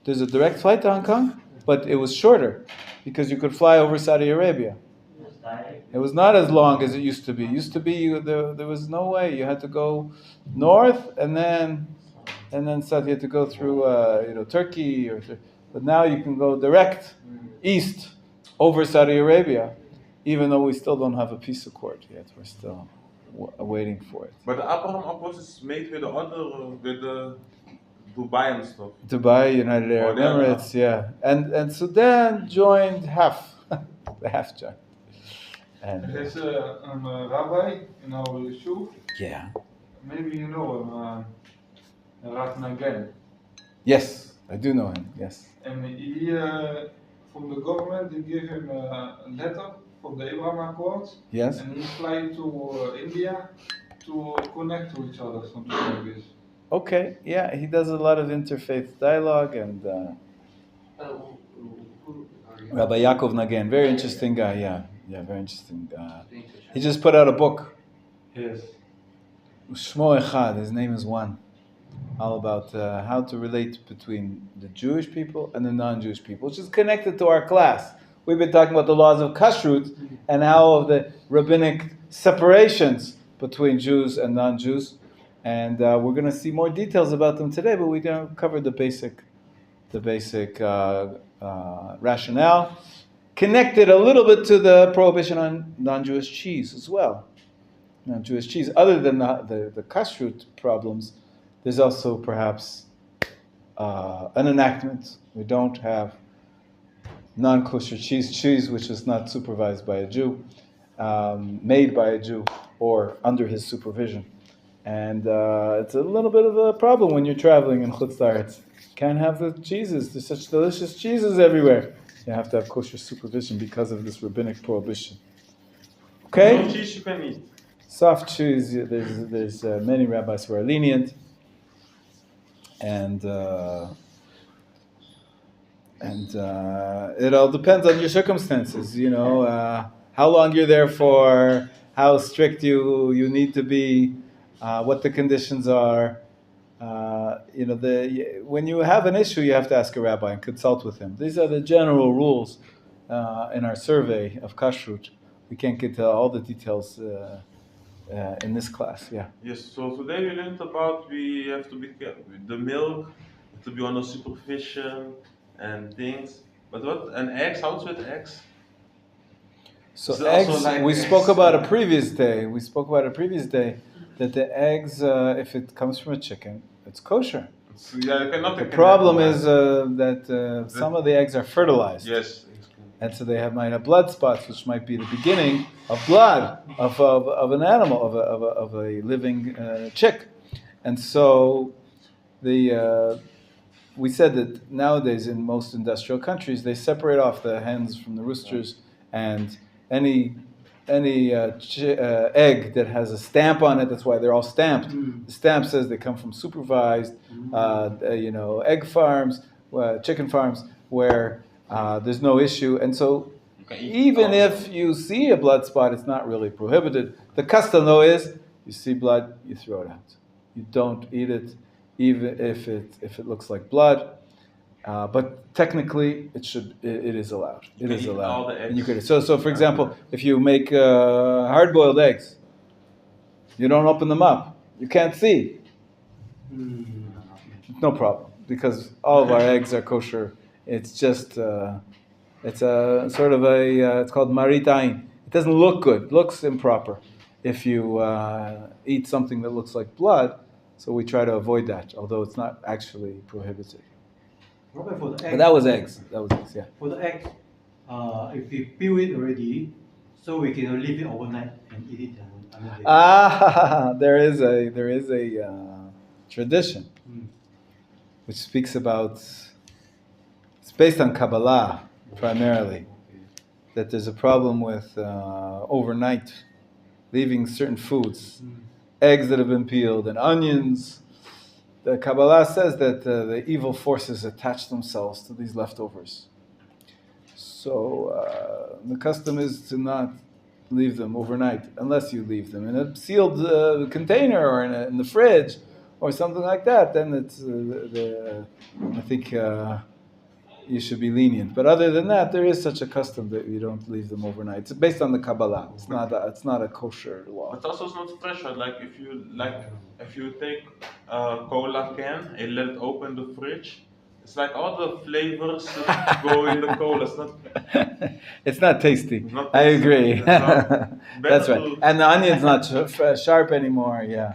There's a direct flight to Hong Kong, but it was shorter because you could fly over Saudi Arabia. It was not as long as it used to be. It used to be there was no way. You had to go north and then south. You had to go through Turkey but now you can go direct east over Saudi Arabia, even though we still don't have a peace accord yet. We're still waiting for it. But the Abraham Accords is made with the Dubai and stuff. Dubai, United Arab Emirates, yeah. And Sudan joined half. The half joined. And There's a rabbi in our yeshuv. yeah. Maybe you know him, Rav Nagen. Yes, I do know him, yes. And he, from the government, they give him a letter from the Abraham Accords. Yes. And he fly to India to connect to each other, something like this. Okay, yeah, he does a lot of interfaith dialogue and Rabbi Yaakov Nagen, very interesting guy, yeah, very interesting. He just put out a book. Yes. Shmo Echad, his name is one, all about how to relate between the Jewish people and the non-Jewish people, which is connected to our class. We've been talking about the laws of Kashrut and how of the rabbinic separations between Jews and non-Jews. And we're going to see more details about them today, but we covered the basic rationale. Connected a little bit to the prohibition on non-Jewish cheese as well. Non-Jewish cheese. Other than the Kashrut problems, there's also perhaps an enactment. We don't have non-kosher cheese which is not supervised by a Jew, made by a Jew, or under his supervision. And it's a little bit of a problem when you're traveling in Chutz La'aretz. Can't have the cheeses. There's such delicious cheeses everywhere. You have to have kosher supervision because of this rabbinic prohibition. Okay? No cheese you can eat. Soft cheese, there's many rabbis who are lenient. And it all depends on your circumstances, how long you're there for, how strict you need to be, what the conditions are. When you have an issue, you have to ask a rabbi and consult with him. These are the general rules in our survey of Kashrut. We can't get to all the details in this class. Yeah. Yes. So today we learned about we have to be careful with the milk, to be under supervision and things. But what and eggs? How's with eggs? So Is it eggs, also like we eggs? spoke about a previous day. That the eggs, if it comes from a chicken, it's kosher. You cannot. The problem is that some of the eggs are fertilized. Yes. And so they might have blood spots, which might be the beginning of blood of an animal, of a living chick. And so we said that nowadays in most industrial countries they separate off the hens from the roosters, and any egg that has a stamp on it, that's why they're all stamped. The stamp says they come from supervised, egg farms, chicken farms, where there's no issue. And so even if you see a blood spot, it's not really prohibited. The custom, though, is you see blood, you throw it out. You don't eat it, even if it looks like blood. But technically, it is allowed. It is allowed. All the eggs. And you could. So for example, if you make hard-boiled eggs, you don't open them up. You can't see. No problem, because all of our eggs are kosher. It's just it's a sort of it's called marit ayin. It doesn't look good. It looks improper if you eat something that looks like blood. So we try to avoid that, although it's not actually prohibited. Robert, for the egg, But that was eggs. Yeah. For the egg, if we peel it already, so we can leave it overnight and eat it. There is a tradition which speaks about. It's based on Kabbalah primarily, that there's a problem with overnight leaving certain foods, eggs that have been peeled and onions. The Kabbalah says that the evil forces attach themselves to these leftovers. So the custom is to not leave them overnight, unless you leave them in a sealed container or in the fridge or something like that. Then it's I think you should be lenient. But other than that, there is such a custom that you don't leave them overnight. It's based on the Kabbalah. It's not a kosher law. But also it's not fresh. If you take a cola can and let it open the fridge, it's like all the flavors that go in the cola. It's not tasty. It's not I tasty. agree. That's right. to- And the onion's not sharp anymore. Yeah.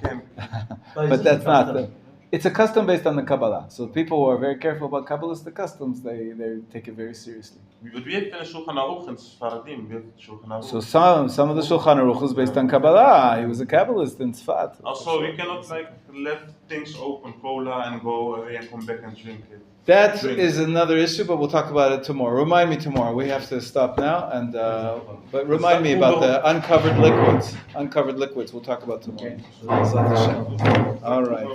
But that's not. It's a custom based on the Kabbalah. So people who are very careful about Kabbalistic customs, they take it very seriously. But we have in Shulchan Aruch in Sfaradim. We have Shulchan Aruch. So some of the Shulchan Aruch is based on Kabbalah. He was a Kabbalist in Tzfat. Also, we cannot let things open, cola, and go away and come back and drink it. That is another issue, but we'll talk about it tomorrow. Remind me tomorrow. We have to stop now, and but remind me about the uncovered liquids. Uncovered liquids. We'll talk about tomorrow. All right.